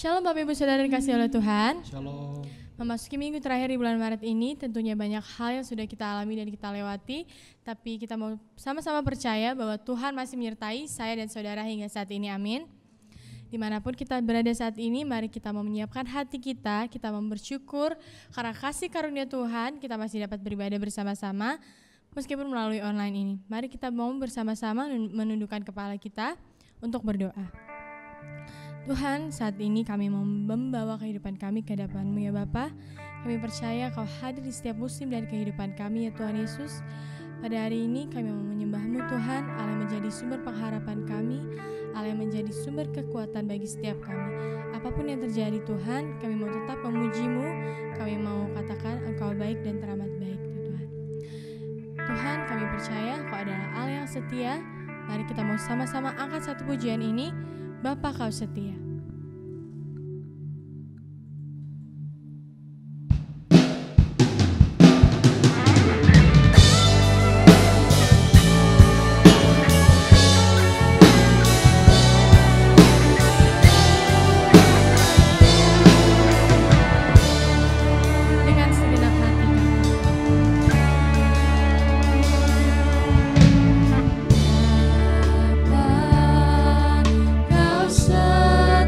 Shalom Bapak Ibu Saudara dikasih oleh Tuhan. Shalom. Memasuki minggu terakhir di bulan Maret ini, tentunya banyak hal yang sudah kita alami dan kita lewati, tapi kita mau sama-sama percaya bahwa Tuhan masih menyertai saya dan saudara hingga saat ini, amin. Dimanapun kita berada saat ini, mari kita mau menyiapkan hati kita mau bersyukur karena kasih karunia Tuhan, kita masih dapat beribadah bersama-sama, meskipun melalui online ini. Mari kita mau bersama-sama menundukkan kepala kita untuk berdoa. Tuhan, saat ini kami mau membawa kehidupan kami ke hadapan-Mu ya Bapa. Kami percaya Kau hadir di setiap musim dari kehidupan kami ya Tuhan Yesus. Pada hari ini kami mau menyembah-Mu Tuhan, Allah yang menjadi sumber pengharapan kami, Allah yang menjadi sumber kekuatan bagi setiap kami. Apapun yang terjadi Tuhan, kami mau tetap memuji-Mu, kami mau katakan Engkau baik dan teramat baik Tuhan. Tuhan, kami percaya Kau adalah Allah yang setia. Mari kita mau sama-sama angkat satu pujian ini, Bapa Kau setia. Kau setia.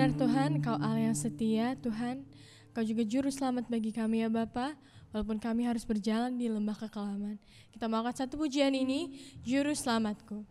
benar Tuhan, Kau Allah yang setia Tuhan. Kau juga juru selamat bagi kami ya Bapa, walaupun kami harus berjalan di lembah kekelaman. Kita mau angkat satu pujian ini, Juru Selamatku.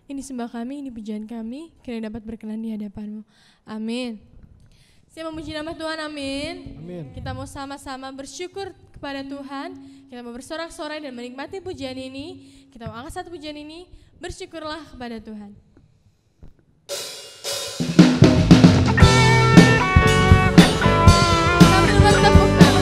Ini sembah kami, ini pujian kami, kiranya dapat berkenan di hadapan-Mu. Amin. Saya memuji nama Tuhan, amin. Amin. Kita mau sama-sama bersyukur kepada Tuhan. Kita mau bersorak-sorai dan menikmati pujian ini. Kita mau angkat satu pujian ini, bersyukurlah kepada Tuhan. Sambil bertepuk tangan.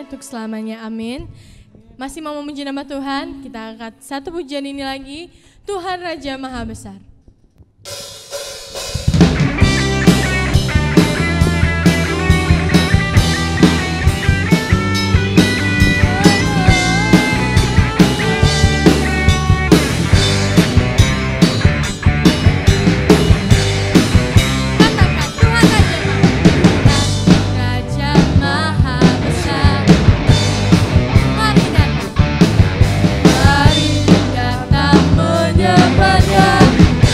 Untuk selamanya, amin. Masih mau memuji nama Tuhan, kita angkat satu pujian ini lagi. Tuhan Raja Maha Besar. Menyembahnya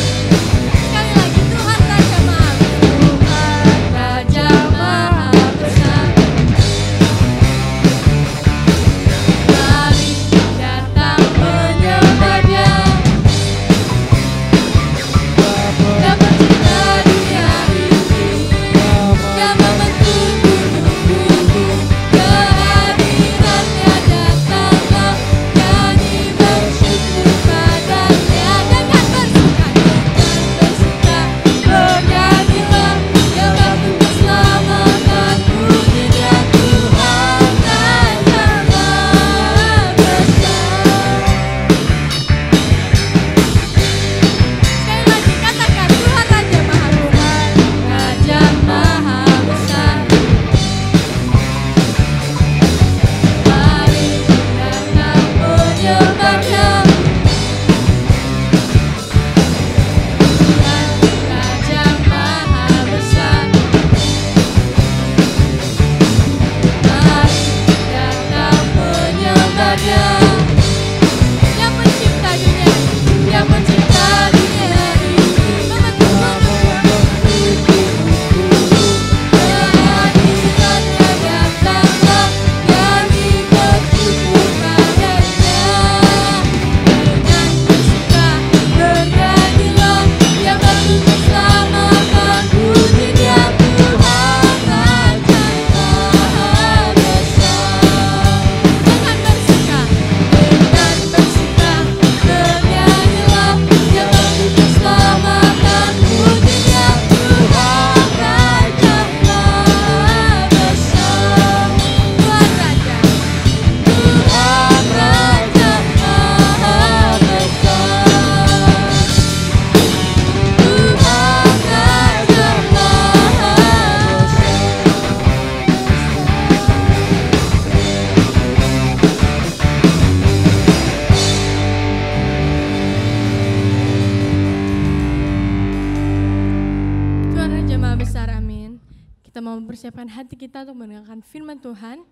mau mempersiapkan hati kita untuk mendengarkan firman Tuhan.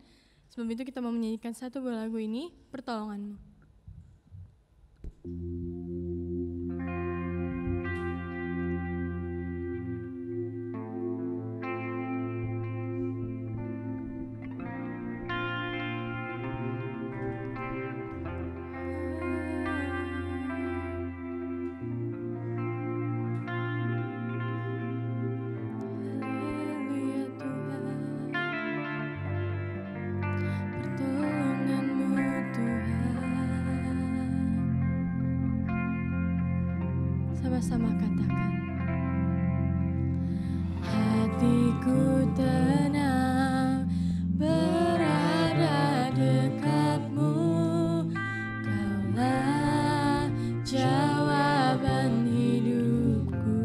Sebelum itu kita mau menyanyikan satu buah lagu ini, Pertolongan-Mu. Sama-sama katakan. Hatiku tenang berada dekat-Mu, Kaulah jawaban hidupku.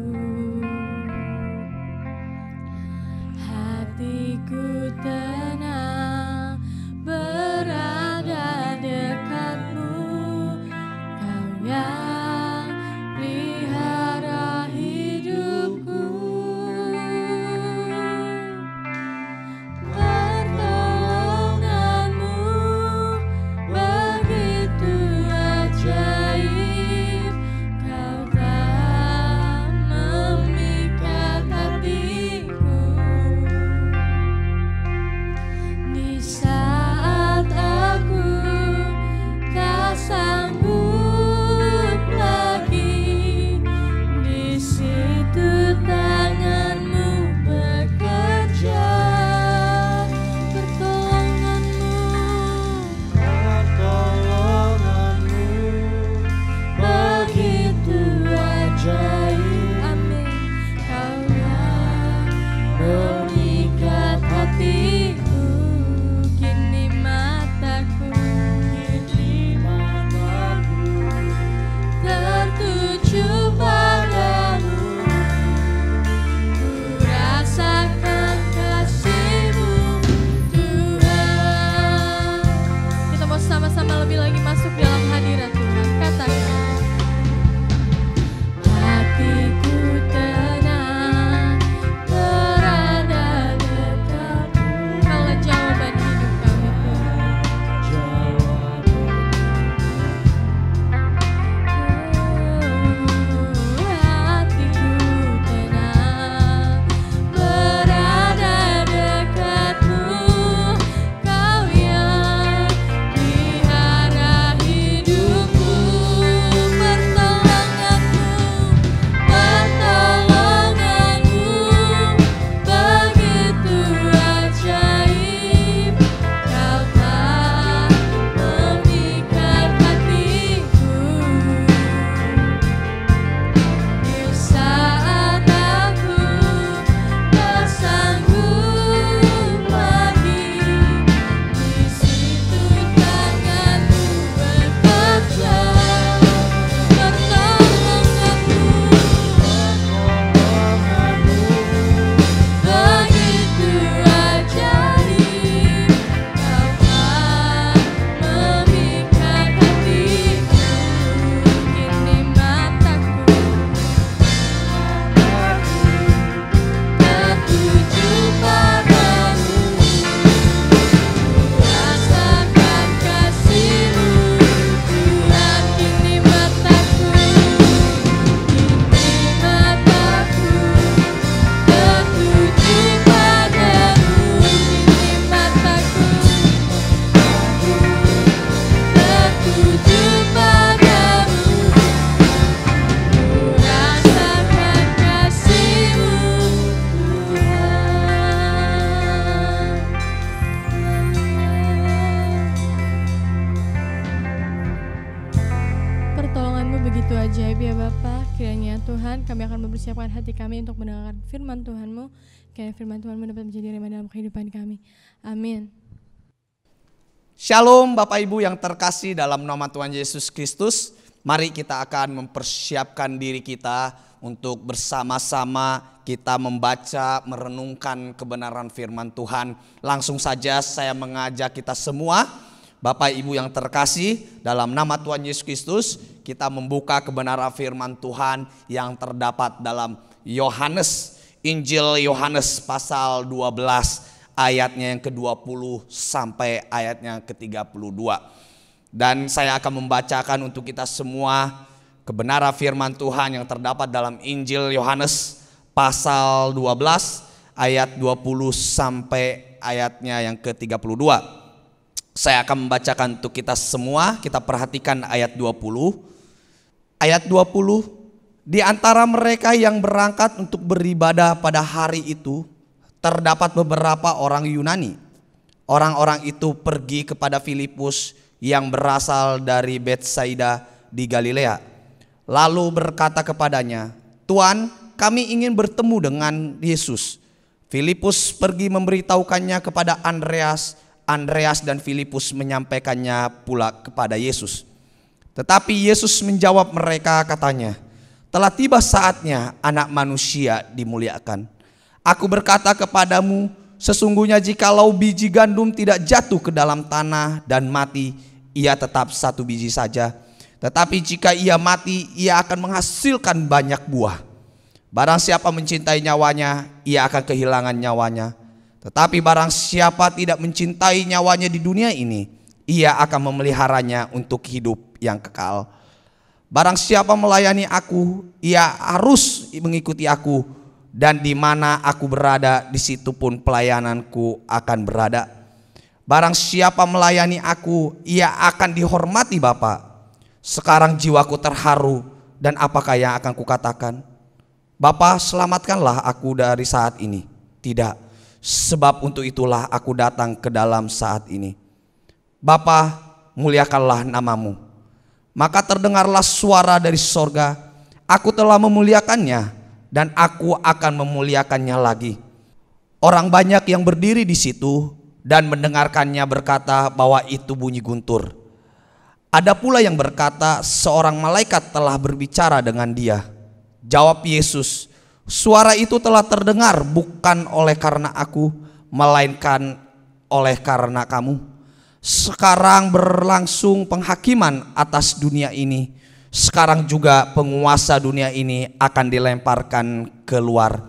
Hatiku tenang berada dekat-Mu, Kau yang pelihara hidupku. Pertolongan-Mu begitu ajaib, Kau tak memikat hatiku. Di saat aku tak sanggup lagi, di situ tangan-Mu bekerja. Pertolongan-Mu begitu ajaib. Amin. Kau yang memikat hatiku. Kini mataku tertuju padamu, ku rasakan kasih-Mu, Tuhan. Kita mau sama-sama lebih lagi masuk dalam hadirat Tuhan. Katakan. Hatiku tenang berada dekat-Mu, Kaulah jawaban hidup kami, Tuhan. Hatiku tenang berada dekat-Mu, Kau yang pelihara hidupku. Pertolongan-Mu begitu ajaib, Kau tak memikat hatiku. Di saat aku tak sanggup lagi, di situ tangan-Mu bekerja. Pertolongan-Mu begitu ajaib, Kau tak memikat hatiku. Kini mataku tertuju padamu, ku rasakan kasih-Mu, Tuhan. Kini mataku tertuju padamu, kini mataku tertuju padamu, ku rasakan kasih-Mu, Tuhan. Pertolongan-Mu begitu ajaib ya Bapa. Kiranya Tuhan kami akan mempersiapkan hati kami untuk mendengarkan firman Tuhan-Mu. Kiranya firman Tuhan-Mu dapat menjadi rema dalam kehidupan kami. Amin. Shalom Bapak Ibu yang terkasih dalam nama Tuhan Yesus Kristus. Mari kita akan mempersiapkan diri kita untuk bersama-sama kita membaca, merenungkan kebenaran firman Tuhan. Langsung saja saya mengajak kita semua, Bapak Ibu yang terkasih, dalam nama Tuhan Yesus Kristus, kita membuka kebenaran firman Tuhan yang terdapat dalam Yohanes. Injil Yohanes pasal 12 ayatnya yang ke-20 sampai ayatnya yang ke-32. Dan saya akan membacakan untuk kita semua kebenaran firman Tuhan yang terdapat dalam Injil Yohanes pasal 12 ayat 20 sampai ayatnya yang ke-32. Saya akan membacakan untuk kita semua. Kita perhatikan ayat 20. Ayat 20, di antara mereka yang berangkat untuk beribadah pada hari itu terdapat beberapa orang Yunani. Orang-orang itu pergi kepada Filipus yang berasal dari Betsaida di Galilea. Lalu berkata kepadanya, "Tuan, kami ingin bertemu dengan Yesus." Filipus pergi memberitahukannya kepada Andreas. Andreas dan Filipus menyampaikannya pula kepada Yesus. Tetapi Yesus menjawab mereka, katanya, "Telah tiba saatnya Anak Manusia dimuliakan. Aku berkata kepadamu, sesungguhnya jikalau biji gandum tidak jatuh ke dalam tanah dan mati, ia tetap satu biji saja. Tetapi jika ia mati, ia akan menghasilkan banyak buah. Barang siapa mencintai nyawanya, ia akan kehilangan nyawanya. Tetapi barang siapa tidak mencintai nyawanya di dunia ini, ia akan memeliharanya untuk hidup yang kekal. Barang siapa melayani aku, ia harus mengikuti aku. Dan di mana aku berada, di situ pun pelayananku akan berada. Barang siapa melayani aku, ia akan dihormati Bapa. Sekarang jiwaku terharu, dan apakah yang akan kukatakan? Bapa, selamatkanlah aku dari saat ini. Tidak, sebab untuk itulah aku datang ke dalam saat ini. Bapa, muliakanlah namamu." Maka terdengarlah suara dari sorga, "Aku telah memuliakannya, dan aku akan memuliakannya lagi." Orang banyak yang berdiri di situ dan mendengarkannya berkata bahwa itu bunyi guntur. Ada pula yang berkata, seorang malaikat telah berbicara dengan dia. Jawab Yesus, "Suara itu telah terdengar bukan oleh karena aku, melainkan oleh karena kamu. Sekarang berlangsung penghakiman atas dunia ini. Sekarang juga penguasa dunia ini akan dilemparkan keluar.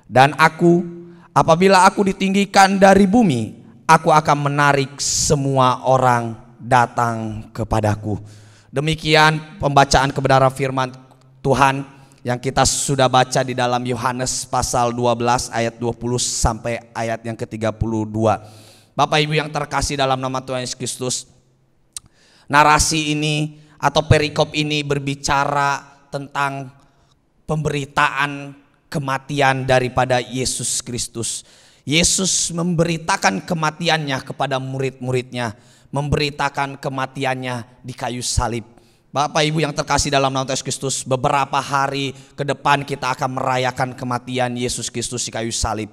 Dan aku, apabila aku ditinggikan dari bumi, aku akan menarik semua orang datang kepadaku." Demikian pembacaan kebenaran firman Tuhan yang kita sudah baca di dalam Yohanes pasal 12 ayat 20 sampai ayat yang ke-32. Bapak Ibu yang terkasih dalam nama Tuhan Yesus Kristus, narasi ini atau perikop ini berbicara tentang pemberitaan kematian daripada Yesus Kristus. Yesus memberitakan kematiannya kepada murid-muridnya, memberitakan kematiannya di kayu salib. Bapak Ibu yang terkasih dalam nama Tuhan Yesus Kristus, beberapa hari ke depan kita akan merayakan kematian Yesus Kristus di kayu salib.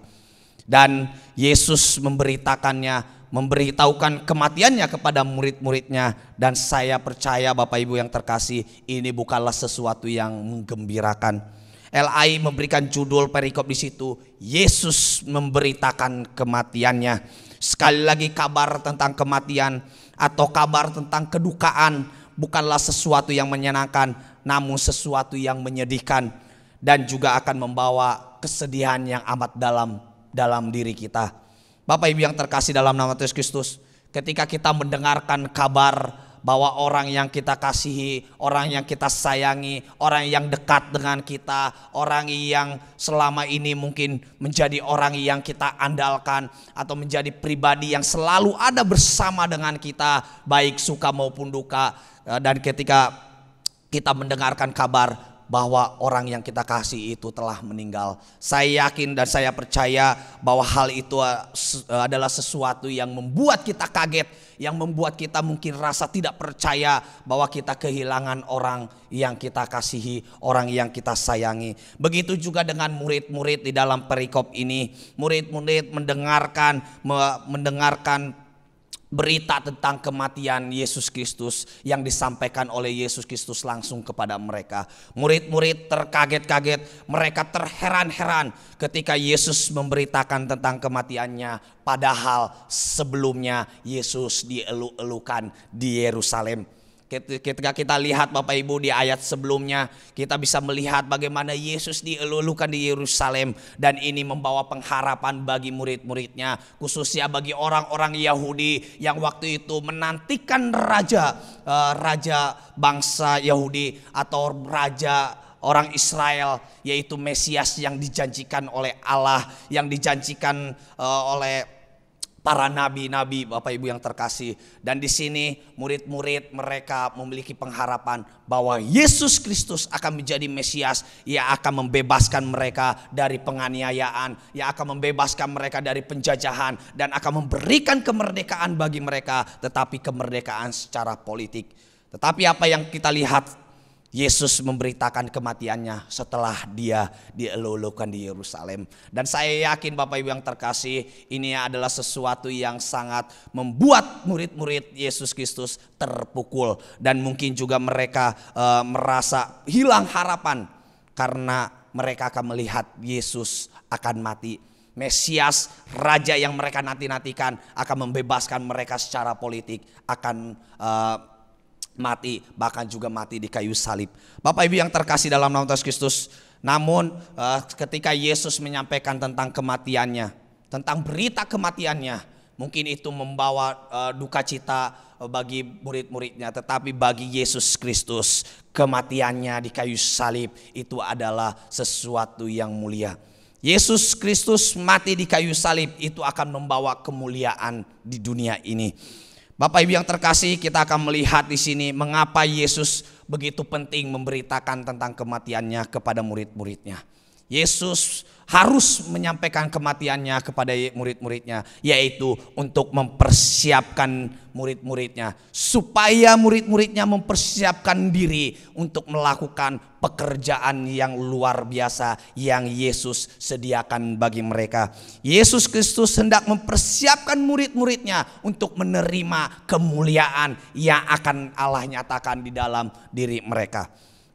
Dan Yesus memberitahukan kematiannya kepada murid-muridnya. Dan saya percaya Bapak Ibu yang terkasih, ini bukanlah sesuatu yang menggembirakan. LAI memberikan judul perikop di situ, Yesus memberitakan kematiannya. Sekali lagi, kabar tentang kematian atau kabar tentang kedukaan bukanlah sesuatu yang menyenangkan, namun sesuatu yang menyedihkan dan juga akan membawa kesedihan yang amat dalam diri kita. Bapak Ibu yang terkasih dalam nama Yesus Kristus, ketika kita mendengarkan kabar bahwa orang yang kita kasihi, orang yang kita sayangi, orang yang dekat dengan kita, orang yang selama ini mungkin menjadi orang yang kita andalkan atau menjadi pribadi yang selalu ada bersama dengan kita, baik suka maupun duka, dan ketika kita mendengarkan kabar bahwa orang yang kita kasih itu telah meninggal, saya yakin dan saya percaya bahwa hal itu adalah sesuatu yang membuat kita kaget, yang membuat kita mungkin rasa tidak percaya bahwa kita kehilangan orang yang kita kasihi, orang yang kita sayangi. Begitu juga dengan murid-murid di dalam perikop ini. Murid-murid mendengarkan berita tentang kematian Yesus Kristus yang disampaikan oleh Yesus Kristus langsung kepada mereka. Murid-murid terkaget-kaget, mereka terheran-heran ketika Yesus memberitakan tentang kematiannya. Padahal sebelumnya Yesus dielu-elukan di Yerusalem. Ketika kita lihat Bapak Ibu di ayat sebelumnya, kita bisa melihat bagaimana Yesus dielulukan di Yerusalem, dan ini membawa pengharapan bagi murid-muridnya, khususnya bagi orang-orang Yahudi yang waktu itu menantikan raja bangsa Yahudi atau raja orang Israel, yaitu Mesias yang dijanjikan oleh Allah, yang dijanjikan oleh para nabi-nabi, Bapak Ibu yang terkasih. Dan di sini murid-murid mereka memiliki pengharapan bahwa Yesus Kristus akan menjadi Mesias. Ia akan membebaskan mereka dari penganiayaan, ia akan membebaskan mereka dari penjajahan, dan akan memberikan kemerdekaan bagi mereka, tetapi kemerdekaan secara politik. Tetapi apa yang kita lihat, Yesus memberitakan kematiannya setelah dia dielulukan di Yerusalem. Dan saya yakin Bapak Ibu yang terkasih, ini adalah sesuatu yang sangat membuat murid-murid Yesus Kristus terpukul. Dan mungkin juga mereka merasa hilang harapan, karena mereka akan melihat Yesus akan mati. Mesias, raja yang mereka nanti-nantikan, akan membebaskan mereka secara politik, akan mati, bahkan juga mati di kayu salib. Bapak Ibu yang terkasih dalam nama Tuhan Kristus, namun ketika Yesus menyampaikan tentang kematiannya, tentang berita kematiannya, mungkin itu membawa duka cita bagi murid-muridnya, tetapi bagi Yesus Kristus, kematiannya di kayu salib itu adalah sesuatu yang mulia. Yesus Kristus mati di kayu salib itu akan membawa kemuliaan di dunia ini. Bapak Ibu yang terkasih, kita akan melihat di sini mengapa Yesus begitu penting memberitakan tentang kematiannya kepada murid-muridnya. Yesus harus menyampaikan kematiannya kepada murid-muridnya, yaitu untuk mempersiapkan murid-muridnya, supaya murid-muridnya mempersiapkan diri untuk melakukan pekerjaan yang luar biasa yang Yesus sediakan bagi mereka. Yesus Kristus hendak mempersiapkan murid-muridnya untuk menerima kemuliaan yang akan Allah nyatakan di dalam diri mereka.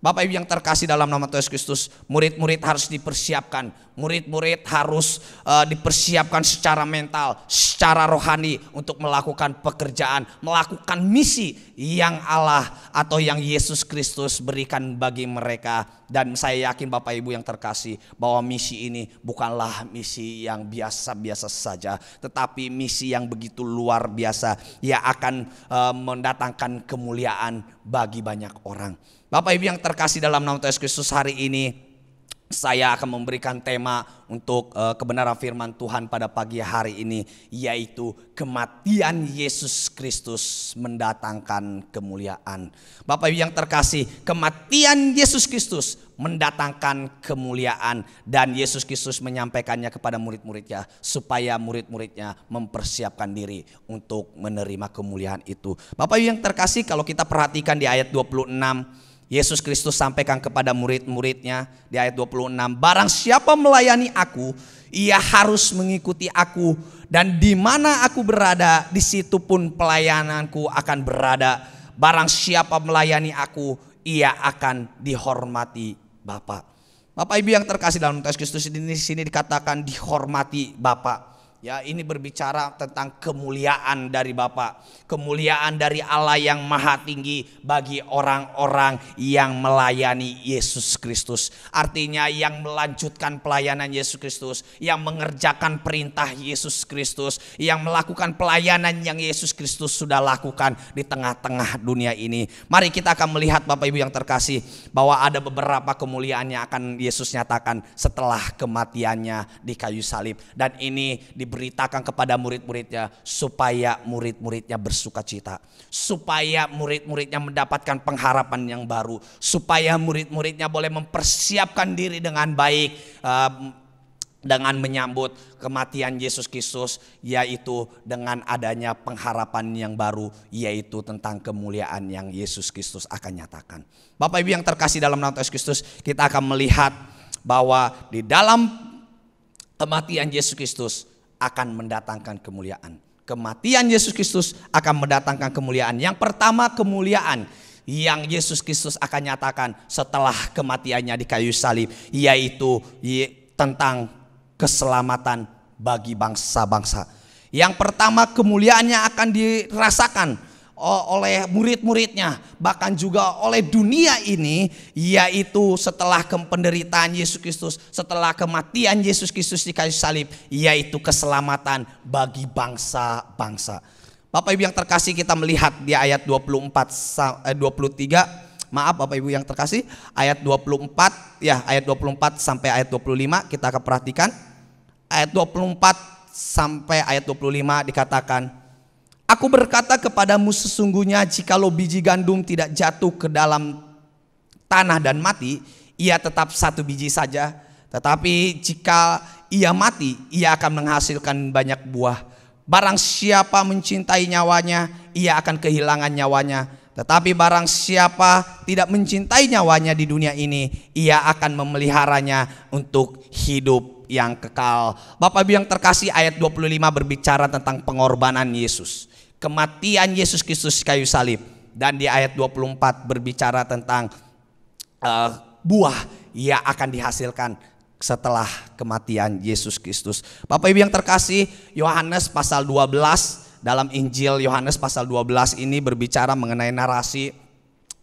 Bapak Ibu yang terkasih dalam nama Tuhan Yesus Kristus, murid-murid harus dipersiapkan. Murid-murid harus dipersiapkan secara mental, secara rohani untuk melakukan pekerjaan, melakukan misi yang Allah atau yang Yesus Kristus berikan bagi mereka. Dan saya yakin Bapak Ibu yang terkasih bahwa misi ini bukanlah misi yang biasa-biasa saja, tetapi misi yang begitu luar biasa yang akan mendatangkan kemuliaan bagi banyak orang. Bapak Ibu yang terkasih dalam nama Tuhan Yesus Kristus, hari ini saya akan memberikan tema untuk kebenaran firman Tuhan pada pagi hari ini, yaitu kematian Yesus Kristus mendatangkan kemuliaan. Bapak Ibu yang terkasih, kematian Yesus Kristus mendatangkan kemuliaan, dan Yesus Kristus menyampaikannya kepada murid-muridnya supaya murid-muridnya mempersiapkan diri untuk menerima kemuliaan itu. Bapak Ibu yang terkasih, kalau kita perhatikan di ayat 26, Yesus Kristus sampaikan kepada murid-muridnya di ayat 26, barang siapa melayani aku, ia harus mengikuti aku, dan di mana aku berada, di situ pun pelayananku akan berada. Barang siapa melayani aku, ia akan dihormati Bapa. Bapak Ibu yang terkasih dalam Tuhan Kristus, di sini dikatakan dihormati Bapa. Ya, ini berbicara tentang kemuliaan dari Bapa, kemuliaan dari Allah yang maha tinggi bagi orang-orang yang melayani Yesus Kristus. Artinya yang melanjutkan pelayanan Yesus Kristus, yang mengerjakan perintah Yesus Kristus, yang melakukan pelayanan yang Yesus Kristus sudah lakukan di tengah-tengah dunia ini. Mari kita akan melihat Bapak Ibu yang terkasih bahwa ada beberapa kemuliaan yang akan Yesus nyatakan setelah kematiannya di kayu salib, dan ini diberitakan kepada murid-muridnya supaya murid-muridnya bersuka cita, supaya murid-muridnya mendapatkan pengharapan yang baru, supaya murid-muridnya boleh mempersiapkan diri dengan baik dengan menyambut kematian Yesus Kristus, yaitu dengan adanya pengharapan yang baru, yaitu tentang kemuliaan yang Yesus Kristus akan nyatakan. Bapak Ibu yang terkasih dalam nama Yesus Kristus, kita akan melihat bahwa di dalam kematian Yesus Kristus akan mendatangkan kemuliaan. Kematian Yesus Kristus akan mendatangkan kemuliaan. Yang pertama, kemuliaan yang Yesus Kristus akan nyatakan setelah kematiannya di kayu salib, yaitu tentang keselamatan bagi bangsa-bangsa. Yang pertama, kemuliaannya akan dirasakan oleh murid-muridnya, bahkan juga oleh dunia ini, yaitu setelah penderitaan Yesus Kristus, setelah kematian Yesus Kristus di kayu salib, yaitu keselamatan bagi bangsa-bangsa. Bapak Ibu yang terkasih, kita melihat di ayat 23, maaf Bapak Ibu yang terkasih, ayat 24 ya, ayat 24 sampai ayat 25 kita akan perhatikan. Ayat 24 sampai ayat 25 dikatakan, aku berkata kepadamu, sesungguhnya jikalau biji gandum tidak jatuh ke dalam tanah dan mati, ia tetap satu biji saja. Tetapi jika ia mati, ia akan menghasilkan banyak buah. Barang siapa mencintai nyawanya, ia akan kehilangan nyawanya. Tetapi barang siapa tidak mencintai nyawanya di dunia ini, ia akan memeliharanya untuk hidup yang kekal. Bapak Ibu yang terkasih, ayat 25 berbicara tentang pengorbanan Yesus, kematian Yesus Kristus kayu salib. Dan di ayat 24 berbicara tentang buah yang akan dihasilkan setelah kematian Yesus Kristus. Bapak Ibu yang terkasih, Yohanes pasal 12, dalam Injil Yohanes pasal 12 ini berbicara mengenai narasi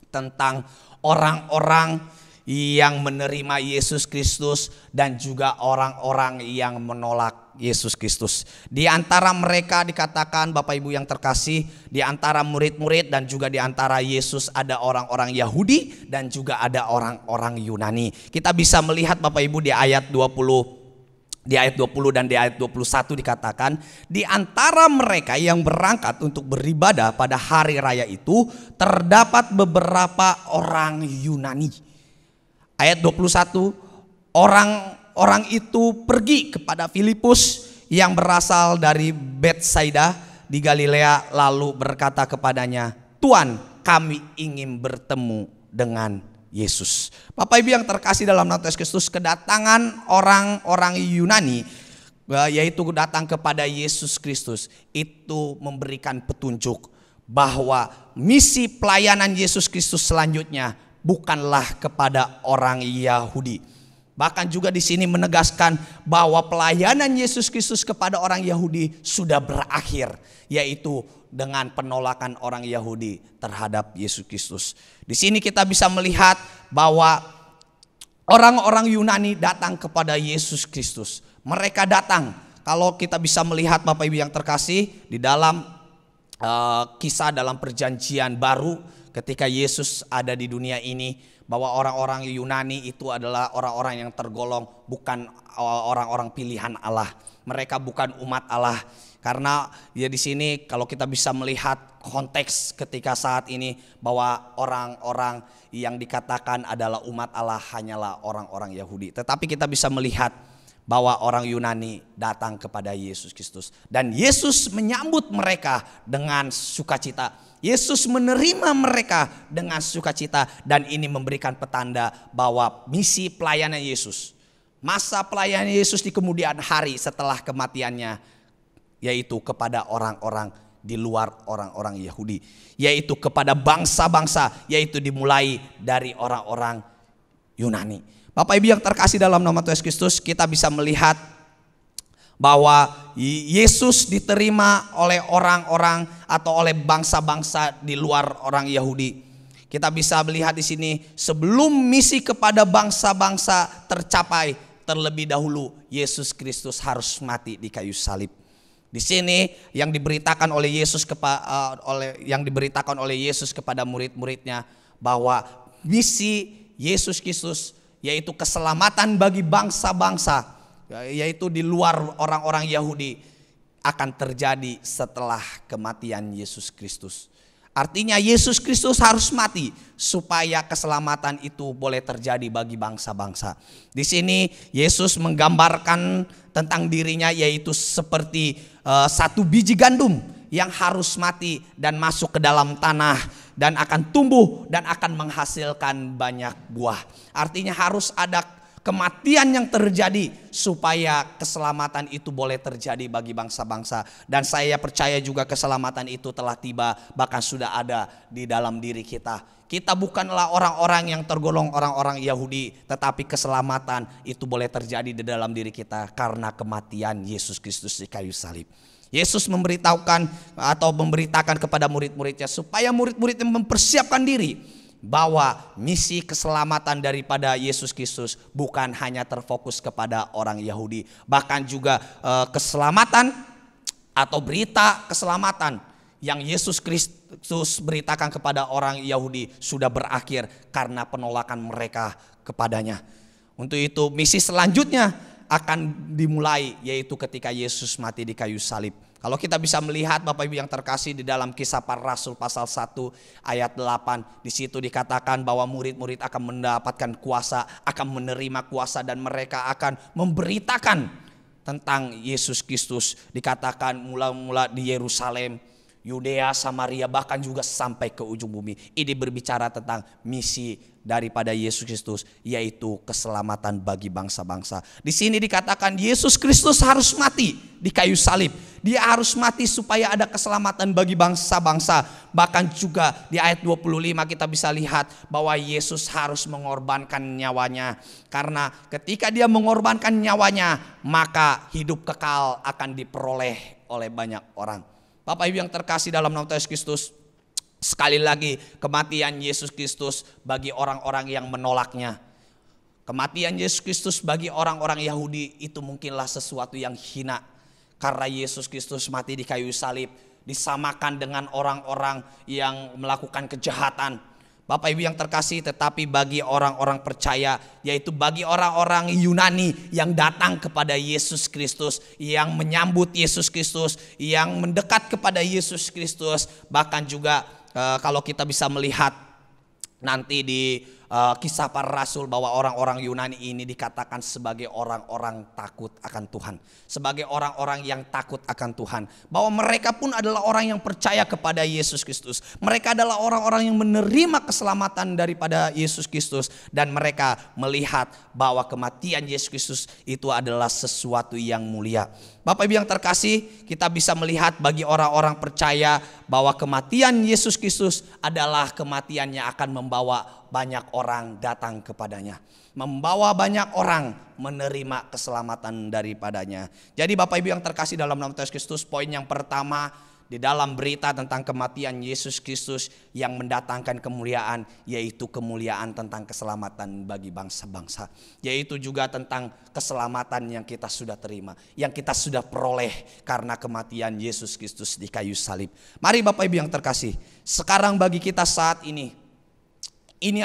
tentang orang-orang yang menerima Yesus Kristus dan juga orang-orang yang menolak Yesus Kristus. Di antara mereka dikatakan, Bapak Ibu yang terkasih, di antara murid-murid dan juga di antara Yesus ada orang-orang Yahudi dan juga ada orang-orang Yunani. Kita bisa melihat Bapak Ibu di ayat 20 dan di ayat 21 dikatakan, di antara mereka yang berangkat untuk beribadah pada hari raya itu terdapat beberapa orang Yunani. Ayat 21, orang itu pergi kepada Filipus yang berasal dari Betsaida di Galilea, lalu berkata kepadanya, Tuan, kami ingin bertemu dengan Yesus. Bapak Ibu yang terkasih dalam nama Yesus Kristus, kedatangan orang-orang Yunani, yaitu datang kepada Yesus Kristus, itu memberikan petunjuk bahwa misi pelayanan Yesus Kristus selanjutnya bukanlah kepada orang Yahudi. Bahkan juga di sini menegaskan bahwa pelayanan Yesus Kristus kepada orang Yahudi sudah berakhir, yaitu dengan penolakan orang Yahudi terhadap Yesus Kristus. Di sini kita bisa melihat bahwa orang-orang Yunani datang kepada Yesus Kristus. Mereka datang, kalau kita bisa melihat Bapak Ibu yang terkasih, di dalam kisah dalam perjanjian baru, ketika Yesus ada di dunia ini, bahwa orang-orang Yunani itu adalah orang-orang yang tergolong bukan orang-orang pilihan Allah. Mereka bukan umat Allah. Karena ya di sini kalau kita bisa melihat konteks ketika saat ini, bahwa orang-orang yang dikatakan adalah umat Allah hanyalah orang-orang Yahudi. Tetapi kita bisa melihat bahwa orang Yunani datang kepada Yesus Kristus, dan Yesus menyambut mereka dengan sukacita. Yesus menerima mereka dengan sukacita, dan ini memberikan petanda bahwa misi pelayanan Yesus, masa pelayanan Yesus di kemudian hari setelah kematiannya, yaitu kepada orang-orang di luar orang-orang Yahudi, yaitu kepada bangsa-bangsa, yaitu dimulai dari orang-orang Yunani. Bapak Ibu yang terkasih dalam nama Yesus Kristus, kita bisa melihat bahwa Yesus diterima oleh orang-orang atau oleh bangsa-bangsa di luar orang Yahudi. Kita bisa melihat di sini, sebelum misi kepada bangsa-bangsa tercapai, terlebih dahulu Yesus Kristus harus mati di kayu salib. Di sini yang diberitakan oleh Yesus kepada murid-muridnya, bahwa misi Yesus Kristus, yaitu keselamatan bagi bangsa-bangsa, yaitu di luar orang-orang Yahudi, akan terjadi setelah kematian Yesus Kristus. Artinya Yesus Kristus harus mati supaya keselamatan itu boleh terjadi bagi bangsa-bangsa. Di sini Yesus menggambarkan tentang dirinya, yaitu seperti satu biji gandum yang harus mati dan masuk ke dalam tanah dan akan tumbuh dan akan menghasilkan banyak buah. Artinya harus ada kematian yang terjadi supaya keselamatan itu boleh terjadi bagi bangsa-bangsa. Dan saya percaya juga keselamatan itu telah tiba, bahkan sudah ada di dalam diri kita. Kita bukanlah orang-orang yang tergolong orang-orang Yahudi, tetapi keselamatan itu boleh terjadi di dalam diri kita karena kematian Yesus Kristus di kayu salib. Yesus memberitahukan atau memberitakan kepada murid-muridnya supaya murid-muridnya mempersiapkan diri bahwa misi keselamatan daripada Yesus Kristus bukan hanya terfokus kepada orang Yahudi, bahkan juga keselamatan atau berita keselamatan yang Yesus Kristus beritakan kepada orang Yahudi sudah berakhir karena penolakan mereka kepadanya. Untuk itu misi selanjutnya akan dimulai, yaitu ketika Yesus mati di kayu salib. Kalau kita bisa melihat Bapak Ibu yang terkasih di dalam Kisah Para Rasul pasal 1 ayat 8, di situ dikatakan bahwa murid-murid akan mendapatkan kuasa, akan menerima kuasa, dan mereka akan memberitakan tentang Yesus Kristus. Dikatakan mula-mula di Yerusalem, Yudea, Samaria, bahkan juga sampai ke ujung bumi. Ini berbicara tentang misi daripada Yesus Kristus, yaitu keselamatan bagi bangsa-bangsa. Di sini dikatakan Yesus Kristus harus mati di kayu salib. Dia harus mati supaya ada keselamatan bagi bangsa-bangsa. Bahkan juga di ayat 25 kita bisa lihat bahwa Yesus harus mengorbankan nyawanya. Karena ketika dia mengorbankan nyawanya, maka hidup kekal akan diperoleh oleh banyak orang. Bapak Ibu yang terkasih dalam nama Yesus Kristus, sekali lagi kematian Yesus Kristus bagi orang-orang yang menolaknya. Kematian Yesus Kristus bagi orang-orang Yahudi itu mungkinlah sesuatu yang hina. Karena Yesus Kristus mati di kayu salib disamakan dengan orang-orang yang melakukan kejahatan. Bapak Ibu yang terkasih, tetapi bagi orang-orang percaya, yaitu bagi orang-orang Yunani yang datang kepada Yesus Kristus, yang menyambut Yesus Kristus, yang mendekat kepada Yesus Kristus, bahkan juga kalau kita bisa melihat nanti di Kisah Para Rasul bahwa orang-orang Yunani ini dikatakan sebagai orang-orang takut akan Tuhan, sebagai orang-orang yang takut akan Tuhan, bahwa mereka pun adalah orang yang percaya kepada Yesus Kristus. Mereka adalah orang-orang yang menerima keselamatan daripada Yesus Kristus, dan mereka melihat bahwa kematian Yesus Kristus itu adalah sesuatu yang mulia. Bapak Ibu yang terkasih, kita bisa melihat bagi orang-orang percaya bahwa kematian Yesus Kristus adalah kematian yang akan membawa banyak orang datang kepadanya, membawa banyak orang menerima keselamatan daripadanya. Jadi Bapak Ibu yang terkasih dalam nama Yesus Kristus, poin yang pertama di dalam berita tentang kematian Yesus Kristus yang mendatangkan kemuliaan, yaitu kemuliaan tentang keselamatan bagi bangsa-bangsa, yaitu juga tentang keselamatan yang kita sudah terima, yang kita sudah peroleh karena kematian Yesus Kristus di kayu salib. Mari Bapak Ibu yang terkasih, sekarang bagi kita saat ini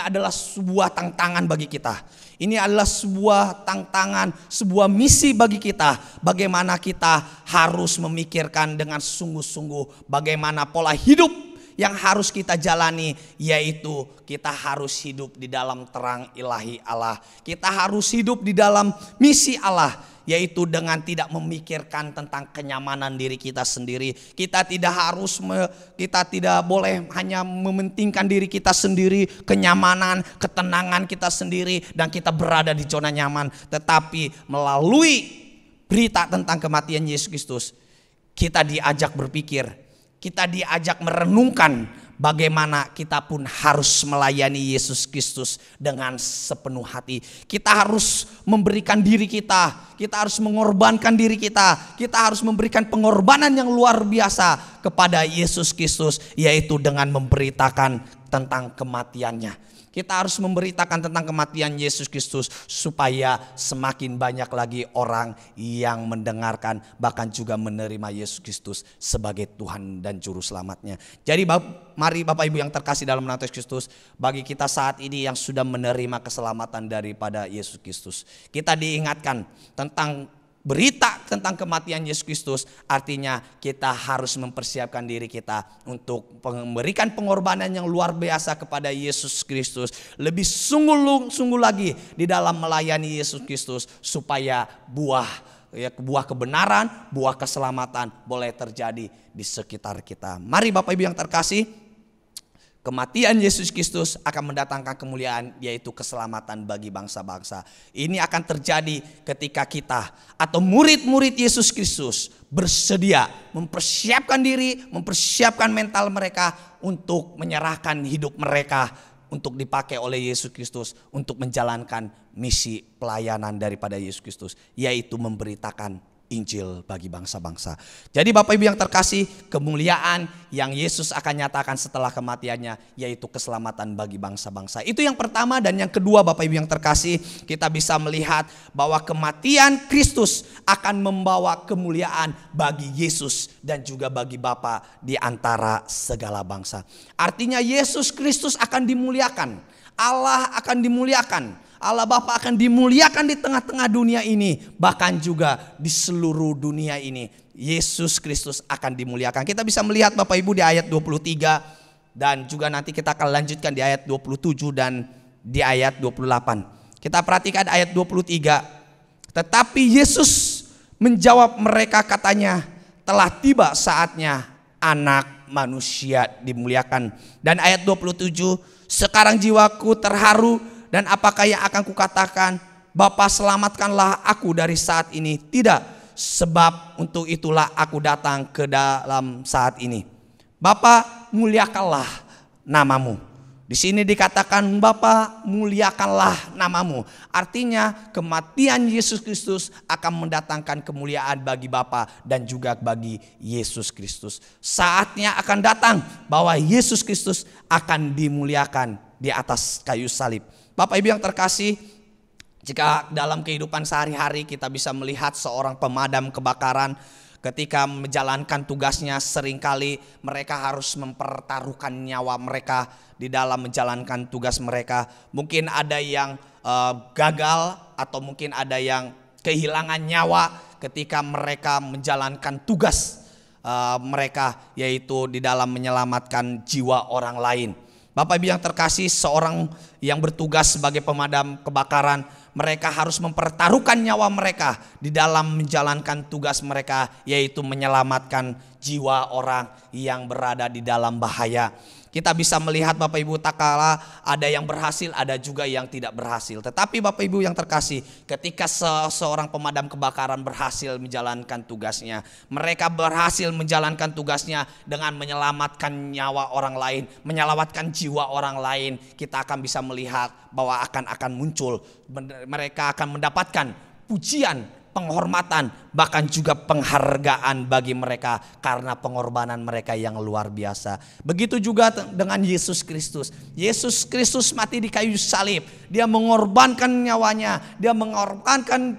adalah sebuah tantangan bagi kita. Ini adalah sebuah tantangan, sebuah misi bagi kita. Bagaimana kita harus memikirkan dengan sungguh-sungguh bagaimana pola hidup yang harus kita jalani, yaitu kita harus hidup di dalam terang ilahi Allah. Kita harus hidup di dalam misi Allah, yaitu dengan tidak memikirkan tentang kenyamanan diri kita sendiri. Kita tidak boleh hanya mementingkan diri kita sendiri, kenyamanan, ketenangan kita sendiri, dan kita berada di zona nyaman. Tetapi melalui berita tentang kematian Yesus Kristus, kita diajak berpikir, kita diajak merenungkan bagaimana kita pun harus melayani Yesus Kristus dengan sepenuh hati. Kita harus memberikan diri kita, kita harus mengorbankan diri kita, kita harus memberikan pengorbanan yang luar biasa kepada Yesus Kristus, yaitu dengan memberitakan tentang kematiannya. Kita harus memberitakan tentang kematian Yesus Kristus supaya semakin banyak lagi orang yang mendengarkan, bahkan juga menerima Yesus Kristus sebagai Tuhan dan Juru Selamatnya. Jadi mari Bapak Ibu yang terkasih dalam nama Yesus Kristus, bagi kita saat ini yang sudah menerima keselamatan daripada Yesus Kristus, kita diingatkan tentang berita tentang kematian Yesus Kristus. Artinya kita harus mempersiapkan diri kita untuk memberikan pengorbanan yang luar biasa kepada Yesus Kristus. Lebih sungguh lagi di dalam melayani Yesus Kristus, supaya buah kebenaran, buah keselamatan boleh terjadi di sekitar kita. Mari Bapak Ibu yang terkasih, kematian Yesus Kristus akan mendatangkan kemuliaan, yaitu keselamatan bagi bangsa-bangsa. Ini akan terjadi ketika kita atau murid-murid Yesus Kristus bersedia mempersiapkan diri, mempersiapkan mental mereka untuk menyerahkan hidup mereka untuk dipakai oleh Yesus Kristus untuk menjalankan misi pelayanan daripada Yesus Kristus, yaitu memberitakan Injil bagi bangsa-bangsa. Jadi Bapak Ibu yang terkasih, kemuliaan yang Yesus akan nyatakan setelah kematiannya yaitu keselamatan bagi bangsa-bangsa. Itu yang pertama. Dan yang kedua Bapak Ibu yang terkasih, kita bisa melihat bahwa kematian Kristus akan membawa kemuliaan bagi Yesus dan juga bagi Bapa di antara segala bangsa. Artinya Yesus Kristus akan dimuliakan, Allah akan dimuliakan, Allah Bapa akan dimuliakan di tengah-tengah dunia ini, bahkan juga di seluruh dunia ini. Yesus Kristus akan dimuliakan. Kita bisa melihat Bapak Ibu di ayat 23 dan juga nanti kita akan lanjutkan di ayat 27 dan di ayat 28. Kita perhatikan ayat 23. Tetapi Yesus menjawab mereka, katanya, telah tiba saatnya Anak Manusia dimuliakan. Dan ayat 27, sekarang jiwaku terharu, dan apakah yang akan kukatakan? Bapa, selamatkanlah aku dari saat ini. Tidak, sebab untuk itulah aku datang ke dalam saat ini. Bapa, muliakanlah namamu. Di sini dikatakan Bapa, muliakanlah namamu. Artinya kematian Yesus Kristus akan mendatangkan kemuliaan bagi Bapa dan juga bagi Yesus Kristus. Saatnya akan datang bahwa Yesus Kristus akan dimuliakan di atas kayu salib. Bapak Ibu yang terkasih, jika dalam kehidupan sehari-hari kita bisa melihat seorang pemadam kebakaran ketika menjalankan tugasnya, seringkali mereka harus mempertaruhkan nyawa mereka di dalam menjalankan tugas mereka. Mungkin ada yang gagal atau mungkin ada yang kehilangan nyawa ketika mereka menjalankan tugas mereka, yaitu di dalam menyelamatkan jiwa orang lain. Bapak Ibu yang terkasih, seorang yang bertugas sebagai pemadam kebakaran, mereka harus mempertaruhkan nyawa mereka di dalam menjalankan tugas mereka, yaitu menyelamatkan jiwa orang yang berada di dalam bahaya. Kita bisa melihat Bapak Ibu, tak kala ada yang berhasil, ada juga yang tidak berhasil. Tetapi Bapak Ibu yang terkasih, ketika seorang pemadam kebakaran berhasil menjalankan tugasnya, mereka berhasil menjalankan tugasnya dengan menyelamatkan nyawa orang lain, menyelamatkan jiwa orang lain. Kita akan bisa melihat bahwa akan muncul, mereka akan mendapatkan pujian, penghormatan, bahkan juga penghargaan bagi mereka karena pengorbanan mereka yang luar biasa. Begitu juga dengan Yesus Kristus. Yesus Kristus mati di kayu salib. Dia mengorbankan nyawanya, dia mengorbankan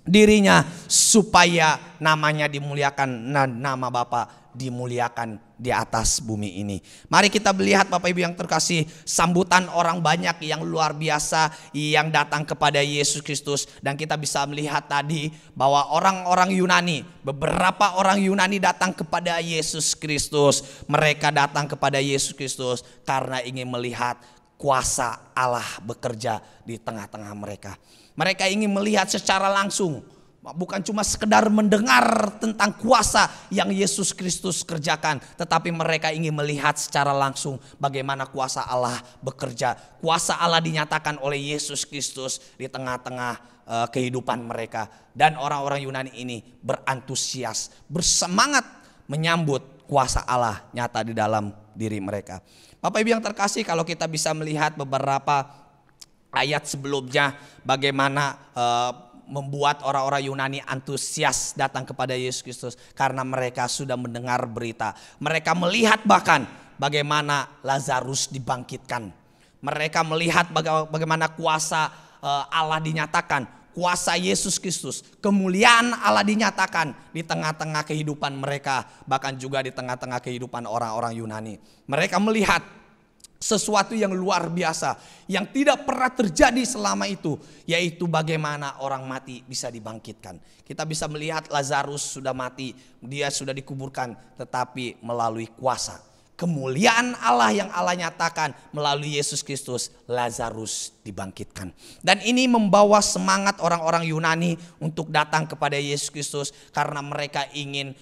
dirinya supaya namanya dimuliakan, nama Bapa dimuliakan di atas bumi ini. Mari kita melihat Bapak Ibu yang terkasih, sambutan orang banyak yang luar biasa yang datang kepada Yesus Kristus. Dan kita bisa melihat tadi bahwa orang-orang Yunani, beberapa orang Yunani datang kepada Yesus Kristus. Mereka datang kepada Yesus Kristus karena ingin melihat kuasa Allah bekerja di tengah-tengah mereka. Mereka ingin melihat secara langsung, bukan cuma sekedar mendengar tentang kuasa yang Yesus Kristus kerjakan, tetapi mereka ingin melihat secara langsung bagaimana kuasa Allah bekerja. Kuasa Allah dinyatakan oleh Yesus Kristus di tengah-tengah kehidupan mereka. Dan orang-orang Yunani ini berantusias, bersemangat menyambut kuasa Allah nyata di dalam diri mereka. Bapak Ibu yang terkasih, kalau kita bisa melihat beberapa ayat sebelumnya, bagaimana membuat orang-orang Yunani antusias datang kepada Yesus Kristus karena mereka sudah mendengar berita. Mereka melihat bahkan bagaimana Lazarus dibangkitkan. Mereka melihat bagaimana kuasa Allah dinyatakan, kuasa Yesus Kristus, kemuliaan Allah dinyatakan di tengah-tengah kehidupan mereka, bahkan juga di tengah-tengah kehidupan orang-orang Yunani. Mereka melihat sesuatu yang luar biasa yang tidak pernah terjadi selama itu, yaitu bagaimana orang mati bisa dibangkitkan. Kita bisa melihat Lazarus sudah mati, dia sudah dikuburkan, tetapi melalui kuasa kemuliaan Allah yang Allah nyatakan melalui Yesus Kristus, Lazarus dibangkitkan. Dan ini membawa semangat orang-orang Yunani untuk datang kepada Yesus Kristus karena mereka ingin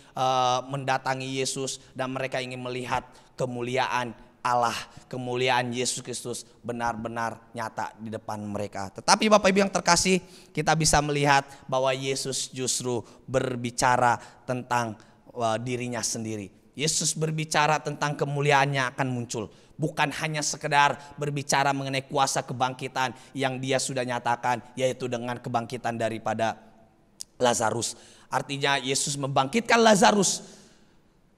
mendatangi Yesus dan mereka ingin melihat kemuliaan Allah, kemuliaan Yesus Kristus benar-benar nyata di depan mereka. Tetapi Bapak Ibu yang terkasih, kita bisa melihat bahwa Yesus justru berbicara tentang dirinya sendiri. Yesus berbicara tentang kemuliaannya akan muncul. Bukan hanya sekedar berbicara mengenai kuasa kebangkitan yang dia sudah nyatakan, yaitu dengan kebangkitan daripada Lazarus. Artinya Yesus membangkitkan Lazarus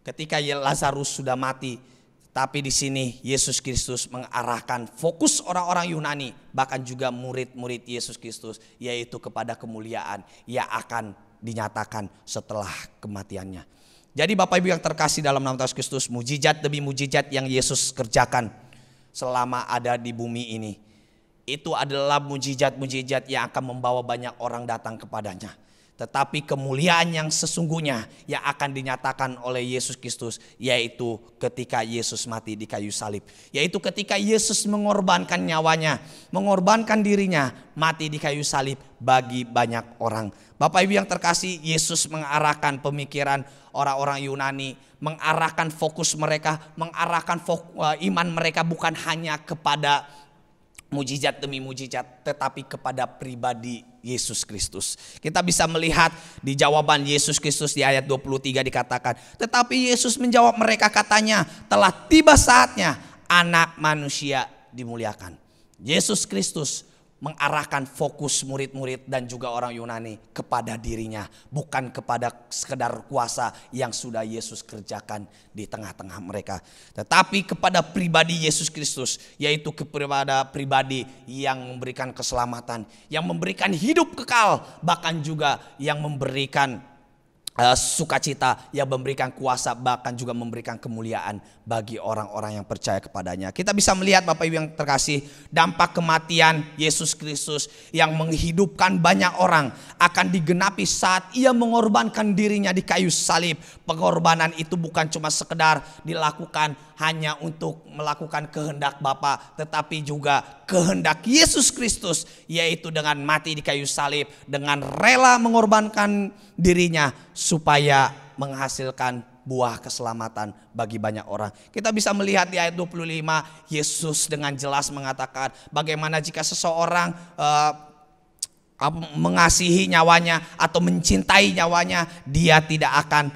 ketika Lazarus sudah mati. Tapi di sini Yesus Kristus mengarahkan fokus orang-orang Yunani, bahkan juga murid-murid Yesus Kristus, yaitu kepada kemuliaan yang akan dinyatakan setelah kematiannya. Jadi Bapak Ibu yang terkasih dalam nama Yesus Kristus, mujizat demi mujizat yang Yesus kerjakan selama ada di bumi ini, itu adalah mujizat-mujizat yang akan membawa banyak orang datang kepadanya. Tetapi kemuliaan yang sesungguhnya yang akan dinyatakan oleh Yesus Kristus, yaitu ketika Yesus mati di kayu salib. Yaitu ketika Yesus mengorbankan nyawanya, mengorbankan dirinya, mati di kayu salib bagi banyak orang. Bapak Ibu yang terkasih, Yesus mengarahkan pemikiran orang-orang Yunani, mengarahkan fokus mereka, mengarahkan iman mereka bukan hanya kepada mujizat demi mujizat, tetapi kepada pribadi Yesus Kristus. Kita bisa melihat di jawaban Yesus Kristus di ayat 23 dikatakan, tetapi Yesus menjawab mereka katanya, telah tiba saatnya Anak Manusia dimuliakan. Yesus Kristus mengarahkan fokus murid-murid dan juga orang Yunani kepada dirinya, bukan kepada sekedar kuasa yang sudah Yesus kerjakan di tengah-tengah mereka, tetapi kepada pribadi Yesus Kristus, yaitu kepada pribadi yang memberikan keselamatan, yang memberikan hidup kekal, bahkan juga yang memberikan sukacita, yang memberikan kuasa, bahkan juga memberikan kemuliaan bagi orang-orang yang percaya kepadanya. Kita bisa melihat Bapak Ibu yang terkasih, dampak kematian Yesus Kristus yang menghidupkan banyak orang akan digenapi saat ia mengorbankan dirinya di kayu salib. Pengorbanan itu bukan cuma sekedar dilakukan hanya untuk melakukan kehendak Bapa, tetapi juga kehendak Yesus Kristus, yaitu dengan mati di kayu salib, dengan rela mengorbankan dirinya supaya menghasilkan buah keselamatan bagi banyak orang. Kita bisa melihat di ayat 25, Yesus dengan jelas mengatakan bagaimana jika seseorang mengasihi nyawanya atau mencintai nyawanya, dia tidak akan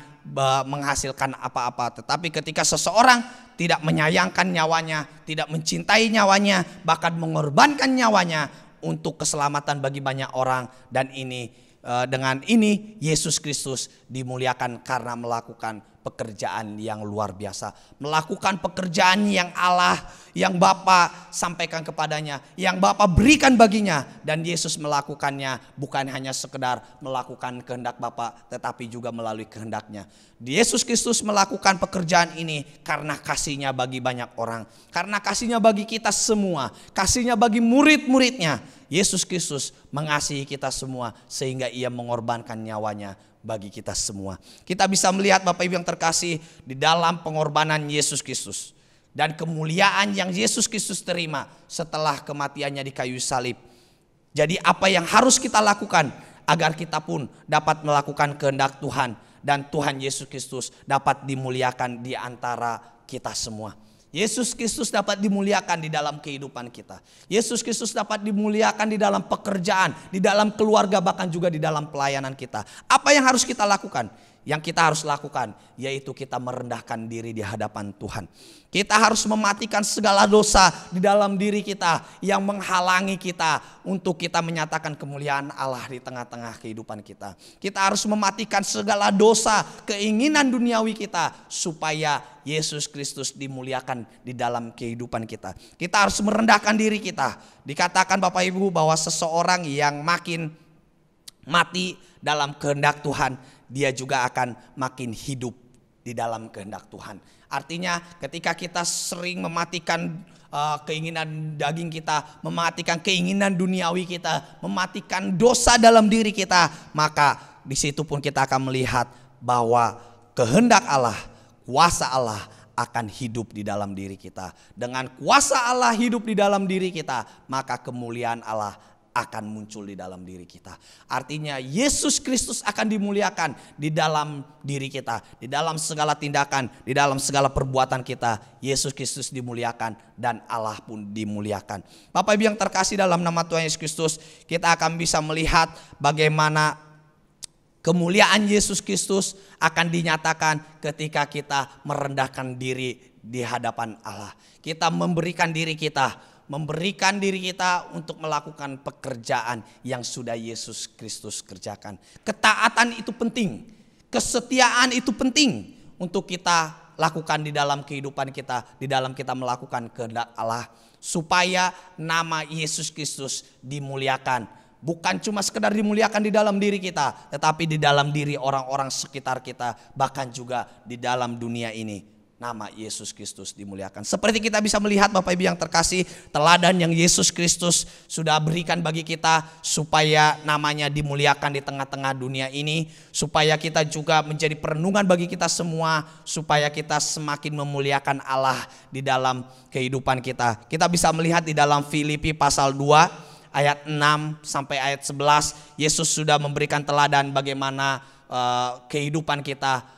menghasilkan apa-apa. Tetapi ketika seseorang tidak menyayangkan nyawanya, tidak mencintai nyawanya, bahkan mengorbankan nyawanya untuk keselamatan bagi banyak orang, dan dengan ini Yesus Kristus dimuliakan karena melakukan pekerjaan yang luar biasa, melakukan pekerjaan yang Allah, yang Bapa sampaikan kepadanya, yang Bapa berikan baginya, dan Yesus melakukannya bukan hanya sekedar melakukan kehendak Bapa, tetapi juga melalui kehendaknya. Yesus Kristus melakukan pekerjaan ini karena kasih-Nya bagi banyak orang, karena kasih-Nya bagi kita semua, kasih-Nya bagi murid-muridnya. Yesus Kristus mengasihi kita semua sehingga Ia mengorbankan nyawanya bagi kita semua. Kita bisa melihat Bapak Ibu yang terkasih di dalam pengorbanan Yesus Kristus dan kemuliaan yang Yesus Kristus terima setelah kematiannya di kayu salib. Jadi apa yang harus kita lakukan agar kita pun dapat melakukan kehendak Tuhan dan Tuhan Yesus Kristus dapat dimuliakan di antara kita semua. Yesus Kristus dapat dimuliakan di dalam kehidupan kita. Yesus Kristus dapat dimuliakan di dalam pekerjaan, di dalam keluarga, bahkan juga di dalam pelayanan kita. Apa yang harus kita lakukan? Yang kita harus lakukan yaitu kita merendahkan diri di hadapan Tuhan. Kita harus mematikan segala dosa di dalam diri kita yang menghalangi kita untuk kita menyatakan kemuliaan Allah di tengah-tengah kehidupan kita. Kita harus mematikan segala dosa, keinginan duniawi kita supaya Yesus Kristus dimuliakan di dalam kehidupan kita. Kita harus merendahkan diri kita. Dikatakan Bapak Ibu bahwa seseorang yang makin mati dalam kehendak Tuhan, dia juga akan makin hidup di dalam kehendak Tuhan. Artinya ketika kita sering mematikan keinginan daging kita, mematikan keinginan duniawi kita, mematikan dosa dalam diri kita, maka di situ pun kita akan melihat bahwa kehendak Allah, kuasa Allah akan hidup di dalam diri kita. Dengan kuasa Allah hidup di dalam diri kita, maka kemuliaan Allah akan muncul di dalam diri kita. Artinya Yesus Kristus akan dimuliakan di dalam diri kita, di dalam segala tindakan, di dalam segala perbuatan kita. Yesus Kristus dimuliakan dan Allah pun dimuliakan. Bapak Ibu yang terkasih dalam nama Tuhan Yesus Kristus, kita akan bisa melihat bagaimana kemuliaan Yesus Kristus akan dinyatakan ketika kita merendahkan diri di hadapan Allah. Kita memberikan diri kita memberikan diri kita untuk melakukan pekerjaan yang sudah Yesus Kristus kerjakan. Ketaatan itu penting, kesetiaan itu penting untuk kita lakukan di dalam kehidupan kita, di dalam kita melakukan kehendak Allah, supaya nama Yesus Kristus dimuliakan. Bukan cuma sekedar dimuliakan di dalam diri kita, tetapi di dalam diri orang-orang sekitar kita, bahkan juga di dalam dunia ini. Nama Yesus Kristus dimuliakan. Seperti kita bisa melihat Bapak Ibu yang terkasih, teladan yang Yesus Kristus sudah berikan bagi kita supaya namanya dimuliakan di tengah-tengah dunia ini, supaya kita juga menjadi perenungan bagi kita semua, supaya kita semakin memuliakan Allah di dalam kehidupan kita. Kita bisa melihat di dalam Filipi pasal 2 ayat 6 sampai ayat 11, Yesus sudah memberikan teladan bagaimana kehidupan kita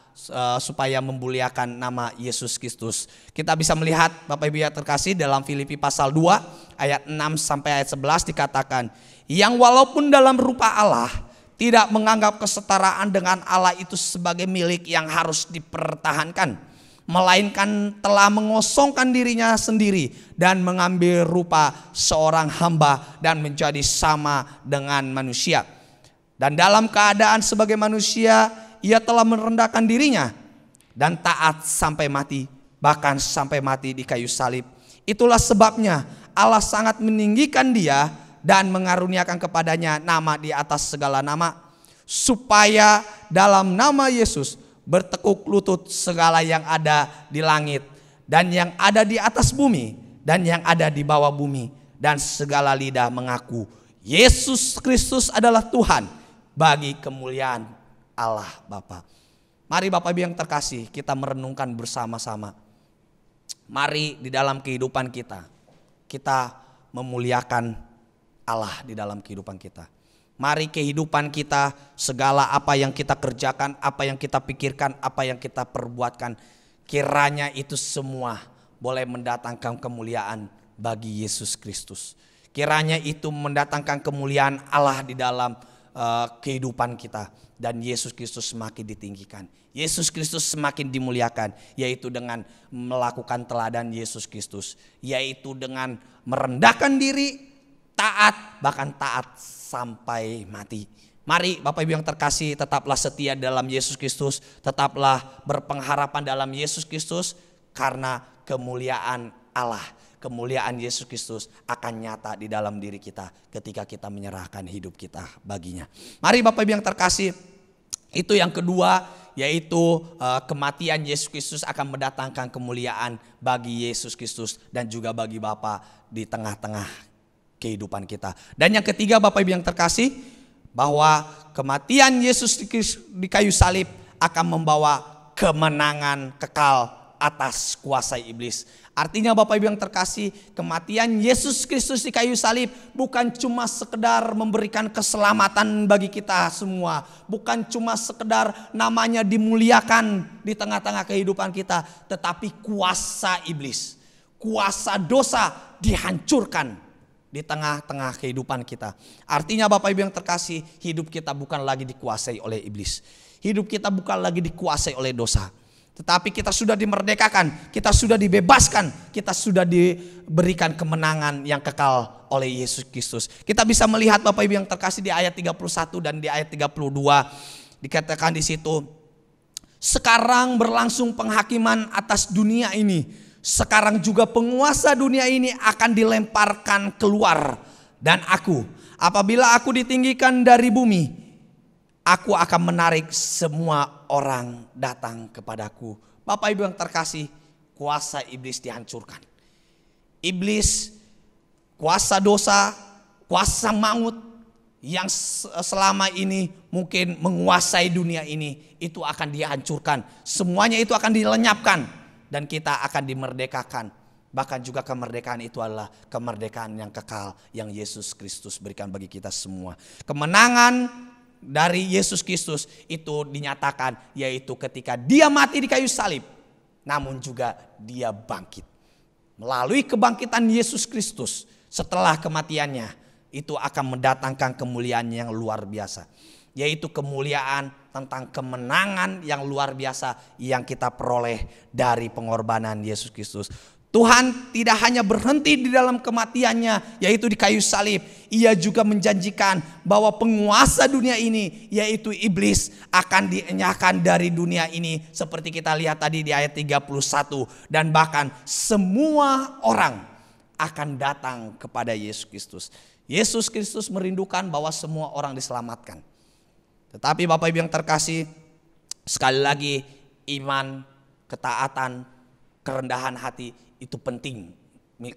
supaya memuliakan nama Yesus Kristus. Kita bisa melihat Bapak Ibu yang terkasih dalam Filipi pasal 2 ayat 6 sampai ayat 11 dikatakan, yang walaupun dalam rupa Allah tidak menganggap kesetaraan dengan Allah itu sebagai milik yang harus dipertahankan, melainkan telah mengosongkan dirinya sendiri dan mengambil rupa seorang hamba dan menjadi sama dengan manusia. Dan dalam keadaan sebagai manusia, ia telah merendahkan dirinya dan taat sampai mati, bahkan sampai mati di kayu salib. Itulah sebabnya Allah sangat meninggikan dia dan mengaruniakan kepadanya nama di atas segala nama, supaya dalam nama Yesus bertekuk lutut segala yang ada di langit dan yang ada di atas bumi dan yang ada di bawah bumi, dan segala lidah mengaku Yesus Kristus adalah Tuhan, bagi kemuliaan Allah Bapa. Mari Bapak Ibu yang terkasih, kita merenungkan bersama-sama. Mari di dalam kehidupan kita memuliakan Allah di dalam kehidupan kita. Mari kehidupan kita, segala apa yang kita kerjakan, apa yang kita pikirkan, apa yang kita perbuatkan, kiranya itu semua boleh mendatangkan kemuliaan bagi Yesus Kristus. Kiranya itu mendatangkan kemuliaan Allah di dalam kehidupan kita, dan Yesus Kristus semakin ditinggikan, Yesus Kristus semakin dimuliakan, yaitu dengan melakukan teladan Yesus Kristus, yaitu dengan merendahkan diri, taat, bahkan taat sampai mati. Mari Bapak Ibu yang terkasih, tetaplah setia dalam Yesus Kristus, tetaplah berpengharapan dalam Yesus Kristus, karena kemuliaan Allah, kemuliaan Yesus Kristus akan nyata di dalam diri kita ketika kita menyerahkan hidup kita baginya. Mari Bapak Ibu yang terkasih, itu yang kedua, yaitu kematian Yesus Kristus akan mendatangkan kemuliaan bagi Yesus Kristus dan juga bagi Bapa di tengah-tengah kehidupan kita. Dan yang ketiga Bapak Ibu yang terkasih, bahwa kematian Yesus di kayu salib akan membawa kemenangan kekal atas kuasa iblis. Artinya Bapak Ibu yang terkasih, kematian Yesus Kristus di kayu salib bukan cuma sekedar memberikan keselamatan bagi kita semua, bukan cuma sekedar namanya dimuliakan di tengah-tengah kehidupan kita, tetapi kuasa iblis, kuasa dosa dihancurkan di tengah-tengah kehidupan kita. Artinya Bapak Ibu yang terkasih, hidup kita bukan lagi dikuasai oleh iblis, hidup kita bukan lagi dikuasai oleh dosa, tetapi kita sudah dimerdekakan, kita sudah dibebaskan, kita sudah diberikan kemenangan yang kekal oleh Yesus Kristus. Kita bisa melihat Bapak Ibu yang terkasih di ayat 31 dan di ayat 32 dikatakan di situ, sekarang berlangsung penghakiman atas dunia ini, sekarang juga penguasa dunia ini akan dilemparkan keluar, dan apabila aku ditinggikan dari bumi, aku akan menarik semua orang datang kepadaku. Bapak Ibu yang terkasih, kuasa iblis dihancurkan. Iblis, kuasa dosa, kuasa maut yang selama ini mungkin menguasai dunia ini, itu akan dihancurkan. Semuanya itu akan dilenyapkan dan kita akan dimerdekakan. Bahkan juga kemerdekaan itu adalah kemerdekaan yang kekal yang Yesus Kristus berikan bagi kita semua. Kemenangan dari Yesus Kristus itu dinyatakan, yaitu ketika dia mati di kayu salib, namun juga dia bangkit. Melalui kebangkitan Yesus Kristus setelah kematiannya, itu akan mendatangkan kemuliaan yang luar biasa, yaitu kemuliaan tentang kemenangan yang luar biasa yang kita peroleh dari pengorbanan Yesus Kristus. Tuhan tidak hanya berhenti di dalam kematiannya, yaitu di kayu salib. Ia juga menjanjikan bahwa penguasa dunia ini, yaitu iblis, akan dienyahkan dari dunia ini. Seperti kita lihat tadi di ayat 31. Dan bahkan semua orang akan datang kepada Yesus Kristus. Yesus Kristus merindukan bahwa semua orang diselamatkan. Tetapi Bapak Ibu yang terkasih, sekali lagi iman, ketaatan, kerendahan hati itu penting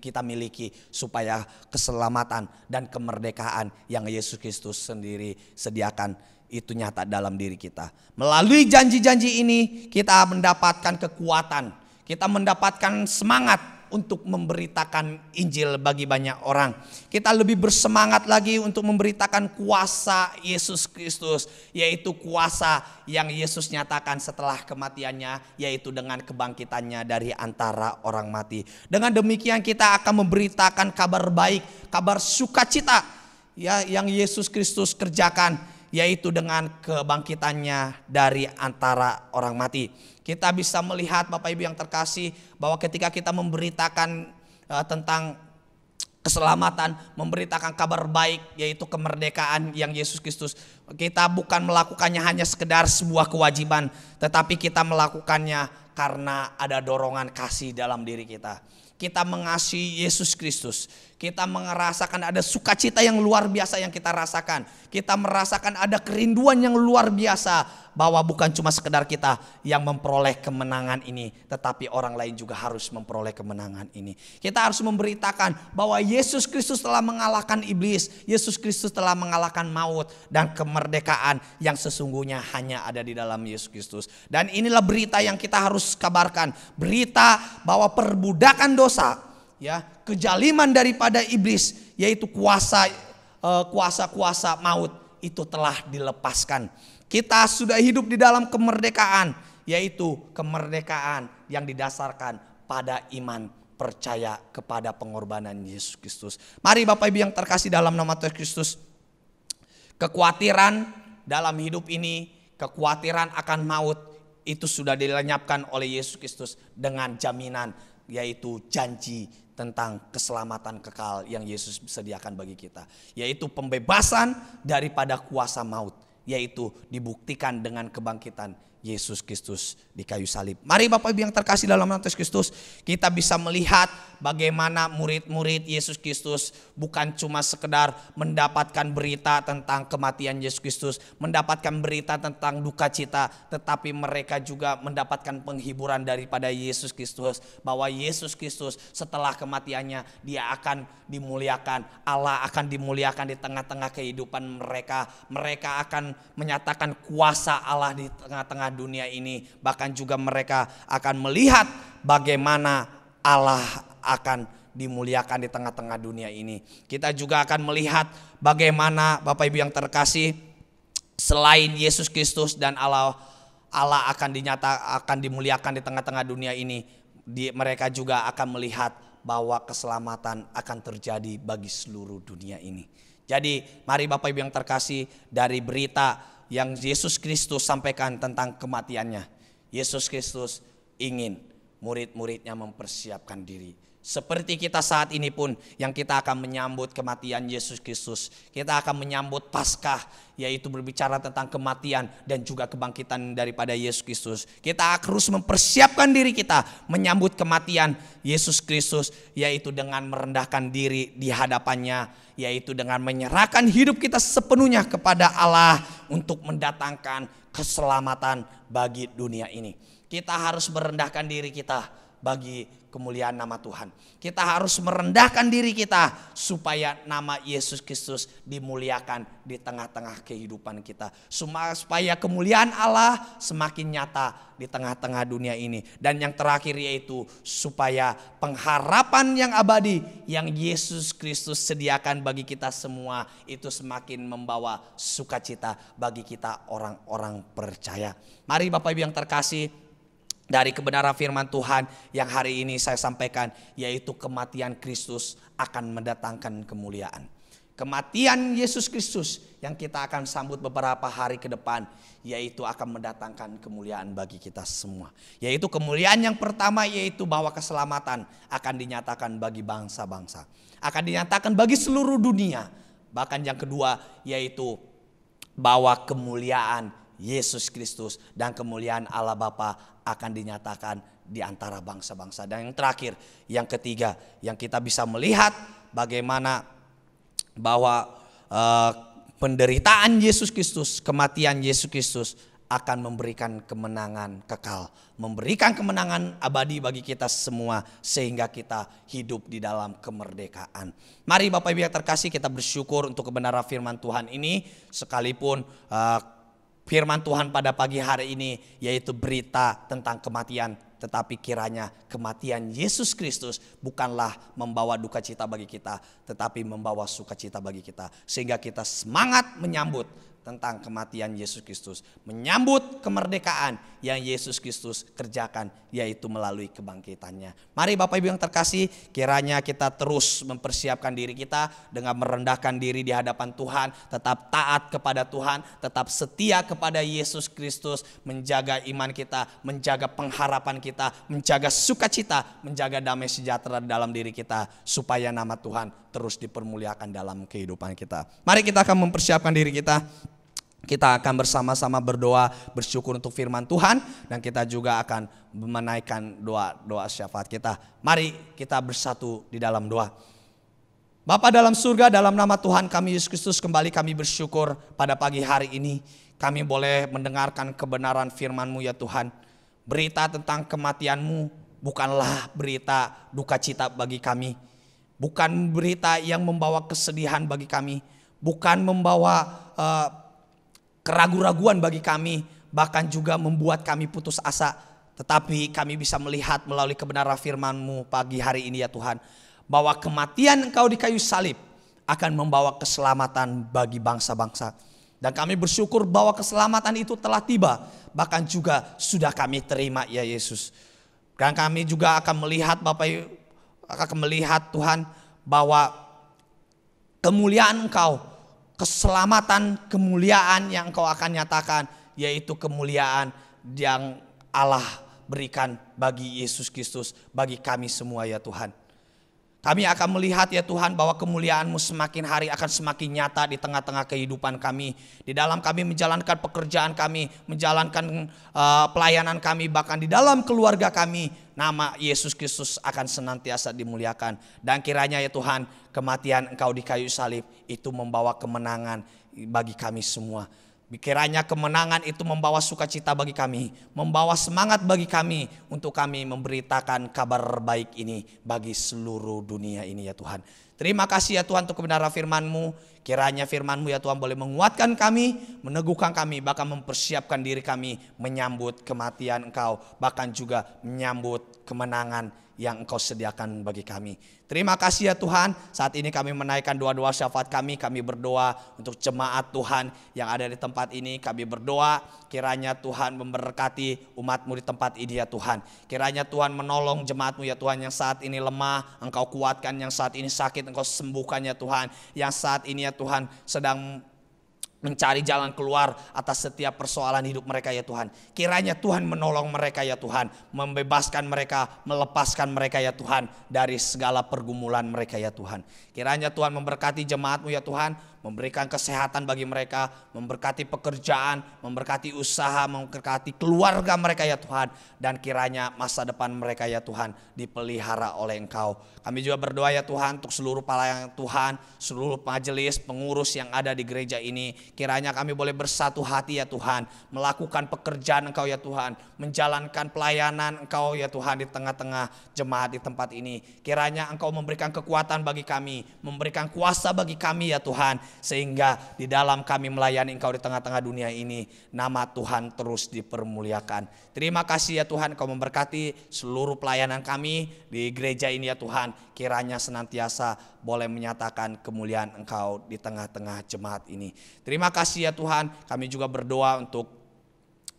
kita miliki supaya keselamatan dan kemerdekaan yang Yesus Kristus sendiri sediakan itu nyata dalam diri kita. Melalui janji-janji ini kita mendapatkan kekuatan, kita mendapatkan semangat untuk memberitakan Injil bagi banyak orang. Kita lebih bersemangat lagi untuk memberitakan kuasa Yesus Kristus, yaitu kuasa yang Yesus nyatakan setelah kematiannya, yaitu dengan kebangkitannya dari antara orang mati. Dengan demikian kita akan memberitakan kabar baik, kabar sukacita ya yang Yesus Kristus kerjakan, yaitu dengan kebangkitannya dari antara orang mati. Kita bisa melihat Bapak Ibu yang terkasih bahwa ketika kita memberitakan tentang keselamatan, memberitakan kabar baik yaitu kemerdekaan yang Yesus Kristus, kita bukan melakukannya hanya sekedar sebuah kewajiban, tetapi kita melakukannya karena ada dorongan kasih dalam diri kita. Kita mengasihi Yesus Kristus. Kita merasakan ada sukacita yang luar biasa yang kita rasakan. Kita merasakan ada kerinduan yang luar biasa bahwa bukan cuma sekedar kita yang memperoleh kemenangan ini, tetapi orang lain juga harus memperoleh kemenangan ini. Kita harus memberitakan bahwa Yesus Kristus telah mengalahkan iblis. Yesus Kristus telah mengalahkan maut dan kemerdekaan yang sesungguhnya hanya ada di dalam Yesus Kristus. Dan inilah berita yang kita harus kabarkan. Berita bahwa perbudakan dosa, ya, kejaliman daripada iblis, yaitu kuasa-kuasa maut itu telah dilepaskan. Kita sudah hidup di dalam kemerdekaan, yaitu kemerdekaan yang didasarkan pada iman percaya kepada pengorbanan Yesus Kristus. Mari Bapak Ibu yang terkasih dalam nama Tuhan Kristus, kekhawatiran dalam hidup ini, kekhawatiran akan maut itu sudah dilenyapkan oleh Yesus Kristus dengan jaminan, yaitu janji tentang keselamatan kekal yang Yesus sediakan bagi kita, yaitu pembebasan daripada kuasa maut, yaitu dibuktikan dengan kebangkitan Yesus Kristus di kayu salib. Mari Bapak Ibu yang terkasih dalam nama Yesus Kristus, kita bisa melihat bagaimana murid-murid Yesus Kristus bukan cuma sekedar mendapatkan berita tentang kematian Yesus Kristus, mendapatkan berita tentang duka cita, tetapi mereka juga mendapatkan penghiburan daripada Yesus Kristus, bahwa Yesus Kristus setelah kematiannya dia akan dimuliakan, Allah akan dimuliakan di tengah-tengah kehidupan mereka. Mereka akan menyatakan kuasa Allah di tengah-tengah dunia ini. Bahkan juga mereka akan melihat bagaimana Allah akan dimuliakan di tengah-tengah dunia ini. Kita juga akan melihat bagaimana Bapak Ibu yang terkasih, selain Yesus Kristus dan Allah akan dimuliakan di tengah-tengah dunia ini, mereka juga akan melihat bahwa keselamatan akan terjadi bagi seluruh dunia ini. Jadi mari Bapak Ibu yang terkasih, dari berita yang Yesus Kristus sampaikan tentang kematiannya, Yesus Kristus ingin murid-muridnya mempersiapkan diri. Seperti kita saat ini pun yang kita akan menyambut kematian Yesus Kristus. Kita akan menyambut Paskah, yaitu berbicara tentang kematian dan juga kebangkitan daripada Yesus Kristus. Kita harus mempersiapkan diri kita menyambut kematian Yesus Kristus, yaitu dengan merendahkan diri di hadapannya, yaitu dengan menyerahkan hidup kita sepenuhnya kepada Allah untuk mendatangkan keselamatan bagi dunia ini. Kita harus merendahkan diri kita bagi kemuliaan nama Tuhan. Kita harus merendahkan diri kita supaya nama Yesus Kristus dimuliakan di tengah-tengah kehidupan kita. Supaya kemuliaan Allah semakin nyata di tengah-tengah dunia ini. Dan yang terakhir yaitu supaya pengharapan yang abadi yang Yesus Kristus sediakan bagi kita semua itu semakin membawa sukacita bagi kita orang-orang percaya. Mari Bapak Ibu yang terkasih, dari kebenaran firman Tuhan yang hari ini saya sampaikan, yaitu kematian Kristus akan mendatangkan kemuliaan. kematian Yesus Kristus yang kita akan sambut beberapa hari ke depan, yaitu akan mendatangkan kemuliaan bagi kita semua. Yaitu kemuliaan yang pertama, yaitu bahwa keselamatan akan dinyatakan bagi bangsa-bangsa, akan dinyatakan bagi seluruh dunia. Bahkan yang kedua, yaitu bahwa kemuliaan Yesus Kristus dan kemuliaan Allah Bapa akan dinyatakan di antara bangsa-bangsa. Dan yang terakhir, yang ketiga, yang kita bisa melihat bagaimana bahwa penderitaan Yesus Kristus, kematian Yesus Kristus akan memberikan kemenangan kekal, memberikan kemenangan abadi bagi kita semua, sehingga kita hidup di dalam kemerdekaan. Mari Bapak Ibu yang terkasih, kita bersyukur untuk kebenaran firman Tuhan ini, sekalipun firman Tuhan pada pagi hari ini yaitu berita tentang kematian, tetapi kiranya kematian Yesus Kristus bukanlah membawa duka cita bagi kita, tetapi membawa sukacita bagi kita, sehingga kita semangat menyambut tentang kematian Yesus Kristus, menyambut kemerdekaan yang Yesus Kristus kerjakan, yaitu melalui kebangkitannya. Mari Bapak Ibu yang terkasih, kiranya kita terus mempersiapkan diri kita dengan merendahkan diri di hadapan Tuhan, tetap taat kepada Tuhan, tetap setia kepada Yesus Kristus, menjaga iman kita, menjaga pengharapan kita, menjaga sukacita, menjaga damai sejahtera dalam diri kita, supaya nama Tuhan terus dipermuliakan dalam kehidupan kita. Mari kita akan mempersiapkan diri kita. Kita akan bersama-sama berdoa, bersyukur untuk firman Tuhan, dan kita juga akan menaikkan doa syafaat kita. Mari kita bersatu di dalam doa. Bapa dalam surga, dalam nama Tuhan kami Yesus Kristus, kembali kami bersyukur pada pagi hari ini kami boleh mendengarkan kebenaran firman-Mu ya Tuhan. Berita tentang kematian-Mu bukanlah berita duka cita bagi kami, bukan berita yang membawa kesedihan bagi kami, bukan membawa keraguan-raguan bagi kami, bahkan juga membuat kami putus asa. Tetapi kami bisa melihat melalui kebenaran firman-Mu pagi hari ini ya Tuhan, bahwa kematian Engkau di kayu salib akan membawa keselamatan bagi bangsa-bangsa. Dan kami bersyukur bahwa keselamatan itu telah tiba, bahkan juga sudah kami terima ya Yesus. Dan kami juga akan melihat akan melihat Tuhan, bahwa kemuliaan Engkau, keselamatan, kemuliaan yang Engkau akan nyatakan, yaitu kemuliaan yang Allah berikan bagi Yesus Kristus, bagi kami semua ya Tuhan. Kami akan melihat ya Tuhan bahwa kemuliaan-Mu semakin hari akan semakin nyata di tengah-tengah kehidupan kami. Di dalam kami menjalankan pekerjaan kami, menjalankan pelayanan kami, bahkan di dalam keluarga kami, nama Yesus Kristus akan senantiasa dimuliakan. Dan kiranya ya Tuhan, kematian Engkau di kayu salib itu membawa kemenangan bagi kami semua. Kiranya kemenangan itu membawa sukacita bagi kami, membawa semangat bagi kami untuk kami memberitakan kabar baik ini bagi seluruh dunia ini ya Tuhan. Terima kasih ya Tuhan untuk kebenaran firman-Mu. Kiranya firman-Mu ya Tuhan boleh menguatkan kami, meneguhkan kami, bahkan mempersiapkan diri kami menyambut kematian Engkau, bahkan juga menyambut kemenangan yang Engkau sediakan bagi kami. Terima kasih ya Tuhan. Saat ini kami menaikkan doa-doa syafaat kami. Kami berdoa untuk jemaat Tuhan yang ada di tempat ini. Kami berdoa kiranya Tuhan memberkati umat-Mu di tempat ini ya Tuhan. Kiranya Tuhan menolong jemaat-Mu ya Tuhan yang saat ini lemah, Engkau kuatkan. Yang saat ini sakit, Engkau sembuhkan ya Tuhan. Yang saat ini ya Tuhan sedang mencari jalan keluar atas setiap persoalan hidup mereka ya Tuhan. Kiranya Tuhan menolong mereka ya Tuhan, membebaskan mereka, melepaskan mereka ya Tuhan dari segala pergumulan mereka ya Tuhan. Kiranya Tuhan memberkati jemaat-Mu ya Tuhan, memberikan kesehatan bagi mereka, memberkati pekerjaan, memberkati usaha, memberkati keluarga mereka ya Tuhan. Dan kiranya masa depan mereka ya Tuhan dipelihara oleh Engkau. Kami juga berdoa ya Tuhan untuk seluruh pelayan Tuhan, seluruh majelis pengurus yang ada di gereja ini. Kiranya kami boleh bersatu hati ya Tuhan, melakukan pekerjaan Engkau ya Tuhan, menjalankan pelayanan Engkau ya Tuhan di tengah-tengah jemaat di tempat ini. Kiranya Engkau memberikan kekuatan bagi kami, memberikan kuasa bagi kami ya Tuhan, sehingga di dalam kami melayani Engkau di tengah-tengah dunia ini, nama Tuhan terus dipermuliakan. Terima kasih ya Tuhan, Engkau memberkati seluruh pelayanan kami di gereja ini ya Tuhan. Kiranya senantiasa boleh menyatakan kemuliaan Engkau di tengah-tengah jemaat ini. Terima kasih ya Tuhan. Kami juga berdoa untuk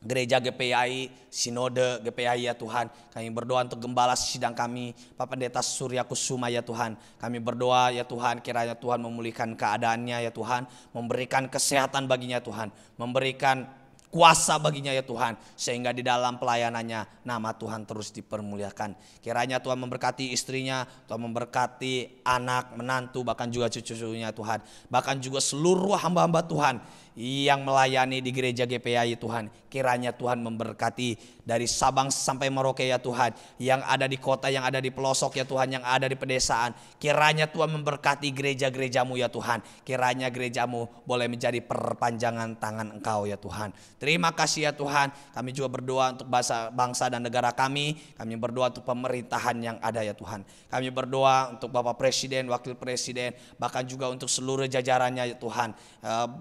gereja GPI, sinode GPI ya Tuhan. Kami berdoa untuk gembala sidang kami, Pak Pendeta Surya Kusuma ya Tuhan. Kami berdoa ya Tuhan, kiranya Tuhan memulihkan keadaannya ya Tuhan, memberikan kesehatan baginya Tuhan, memberikan kuasa baginya ya Tuhan, sehingga di dalam pelayanannya nama Tuhan terus dipermuliakan. Kiranya Tuhan memberkati istrinya, Tuhan memberkati anak, menantu, bahkan juga cucu-cucunya Tuhan. Bahkan juga seluruh hamba-hamba Tuhan yang melayani di gereja GPI Tuhan. Kiranya Tuhan memberkati dari Sabang sampai Merauke ya Tuhan, yang ada di kota, yang ada di pelosok ya Tuhan, yang ada di pedesaan. Kiranya Tuhan memberkati gereja-gerejamu ya Tuhan. Kiranya gerejamu boleh menjadi perpanjangan tangan Engkau ya Tuhan. Terima kasih ya Tuhan. Kami juga berdoa untuk bangsa dan negara kami. Kami berdoa untuk pemerintahan yang ada ya Tuhan. Kami berdoa untuk Bapak Presiden, Wakil Presiden, bahkan juga untuk seluruh jajarannya ya Tuhan.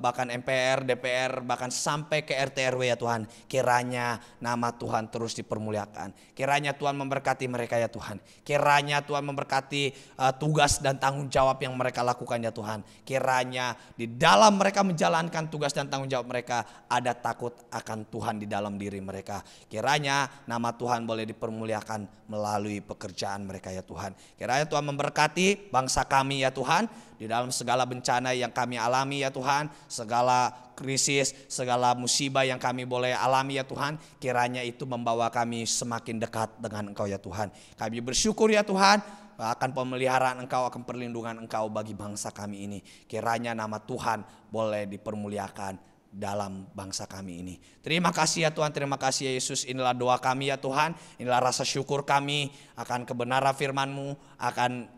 Bahkan MPR, DPR, bahkan sampai ke RT RW ya Tuhan. Kiranya nama Tuhan terus dipermuliakan. Kiranya Tuhan memberkati mereka ya Tuhan. Kiranya Tuhan memberkati tugas dan tanggung jawab yang mereka lakukan ya Tuhan. Kiranya di dalam mereka menjalankan tugas dan tanggung jawab mereka ada takut akan Tuhan di dalam diri mereka. Kiranya nama Tuhan boleh dipermuliakan melalui pekerjaan mereka ya Tuhan. Kiranya Tuhan memberkati bangsa kami ya Tuhan, di dalam segala bencana yang kami alami ya Tuhan, segala krisis, segala musibah yang kami boleh alami ya Tuhan. Kiranya itu membawa kami semakin dekat dengan Engkau ya Tuhan. Kami bersyukur ya Tuhan akan pemeliharaan Engkau, akan perlindungan Engkau bagi bangsa kami ini. Kiranya nama Tuhan boleh dipermuliakan dalam bangsa kami ini. Terima kasih ya Tuhan, terima kasih ya Yesus. Inilah doa kami ya Tuhan, inilah rasa syukur kami akan kebenaran firman-Mu, akan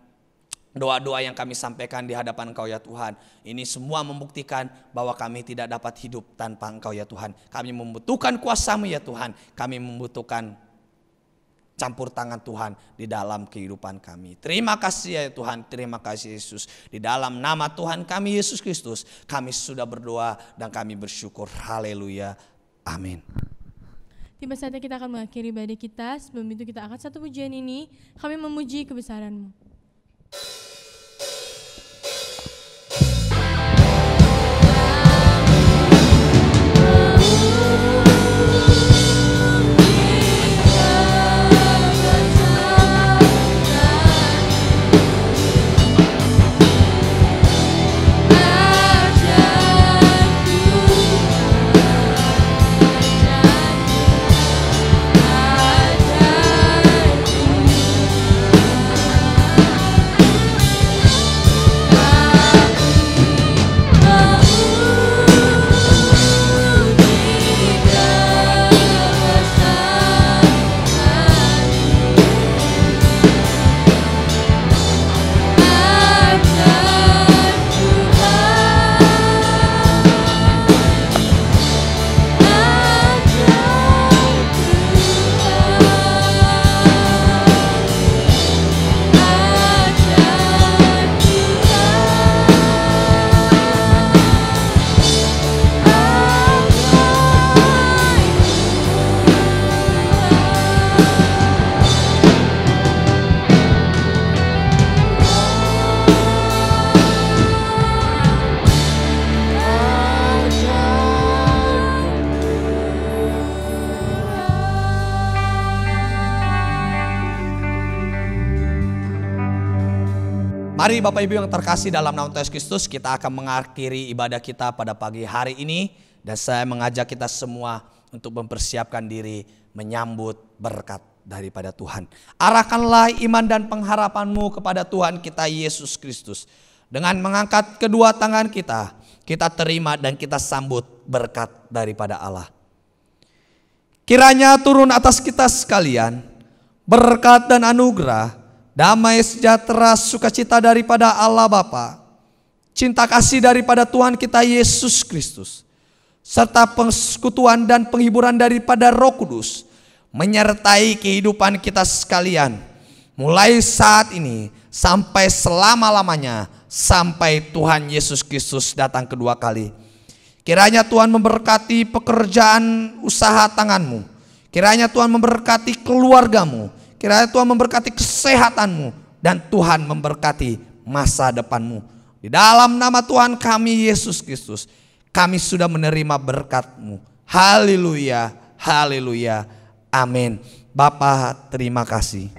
doa-doa yang kami sampaikan di hadapan Engkau ya Tuhan. Ini semua membuktikan bahwa kami tidak dapat hidup tanpa Engkau ya Tuhan. Kami membutuhkan kuasa-Mu ya Tuhan. Kami membutuhkan campur tangan Tuhan di dalam kehidupan kami. Terima kasih ya Tuhan, terima kasih Yesus. Di dalam nama Tuhan kami Yesus Kristus, kami sudah berdoa dan kami bersyukur. Haleluya. Amin. Tiba saatnya kita akan mengakhiri ibadah kita. Sebelum itu kita akan satu pujian ini. Kami memuji kebesaran-Mu. Mari Bapak Ibu yang terkasih dalam nama Tuhan Yesus Kristus, kita akan mengakhiri ibadah kita pada pagi hari ini. Dan saya mengajak kita semua untuk mempersiapkan diri menyambut berkat daripada Tuhan. Arahkanlah iman dan pengharapanmu kepada Tuhan kita Yesus Kristus. Dengan mengangkat kedua tangan kita, kita terima dan kita sambut berkat daripada Allah. Kiranya turun atas kita sekalian berkat dan anugerah, damai sejahtera, sukacita daripada Allah Bapa, cinta kasih daripada Tuhan kita Yesus Kristus, serta persekutuan dan penghiburan daripada Roh Kudus menyertai kehidupan kita sekalian, mulai saat ini sampai selama-lamanya, sampai Tuhan Yesus Kristus datang kedua kali. Kiranya Tuhan memberkati pekerjaan usaha tanganmu, kiranya Tuhan memberkati keluargamu, kiranya Tuhan memberkati kesehatanmu, dan Tuhan memberkati masa depanmu. Di dalam nama Tuhan kami Yesus Kristus, kami sudah menerima berkat-Mu. Haleluya, Haleluya. Amin. Bapa, terima kasih.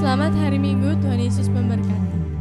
Selamat hari Minggu, Tuhan Yesus memberkati.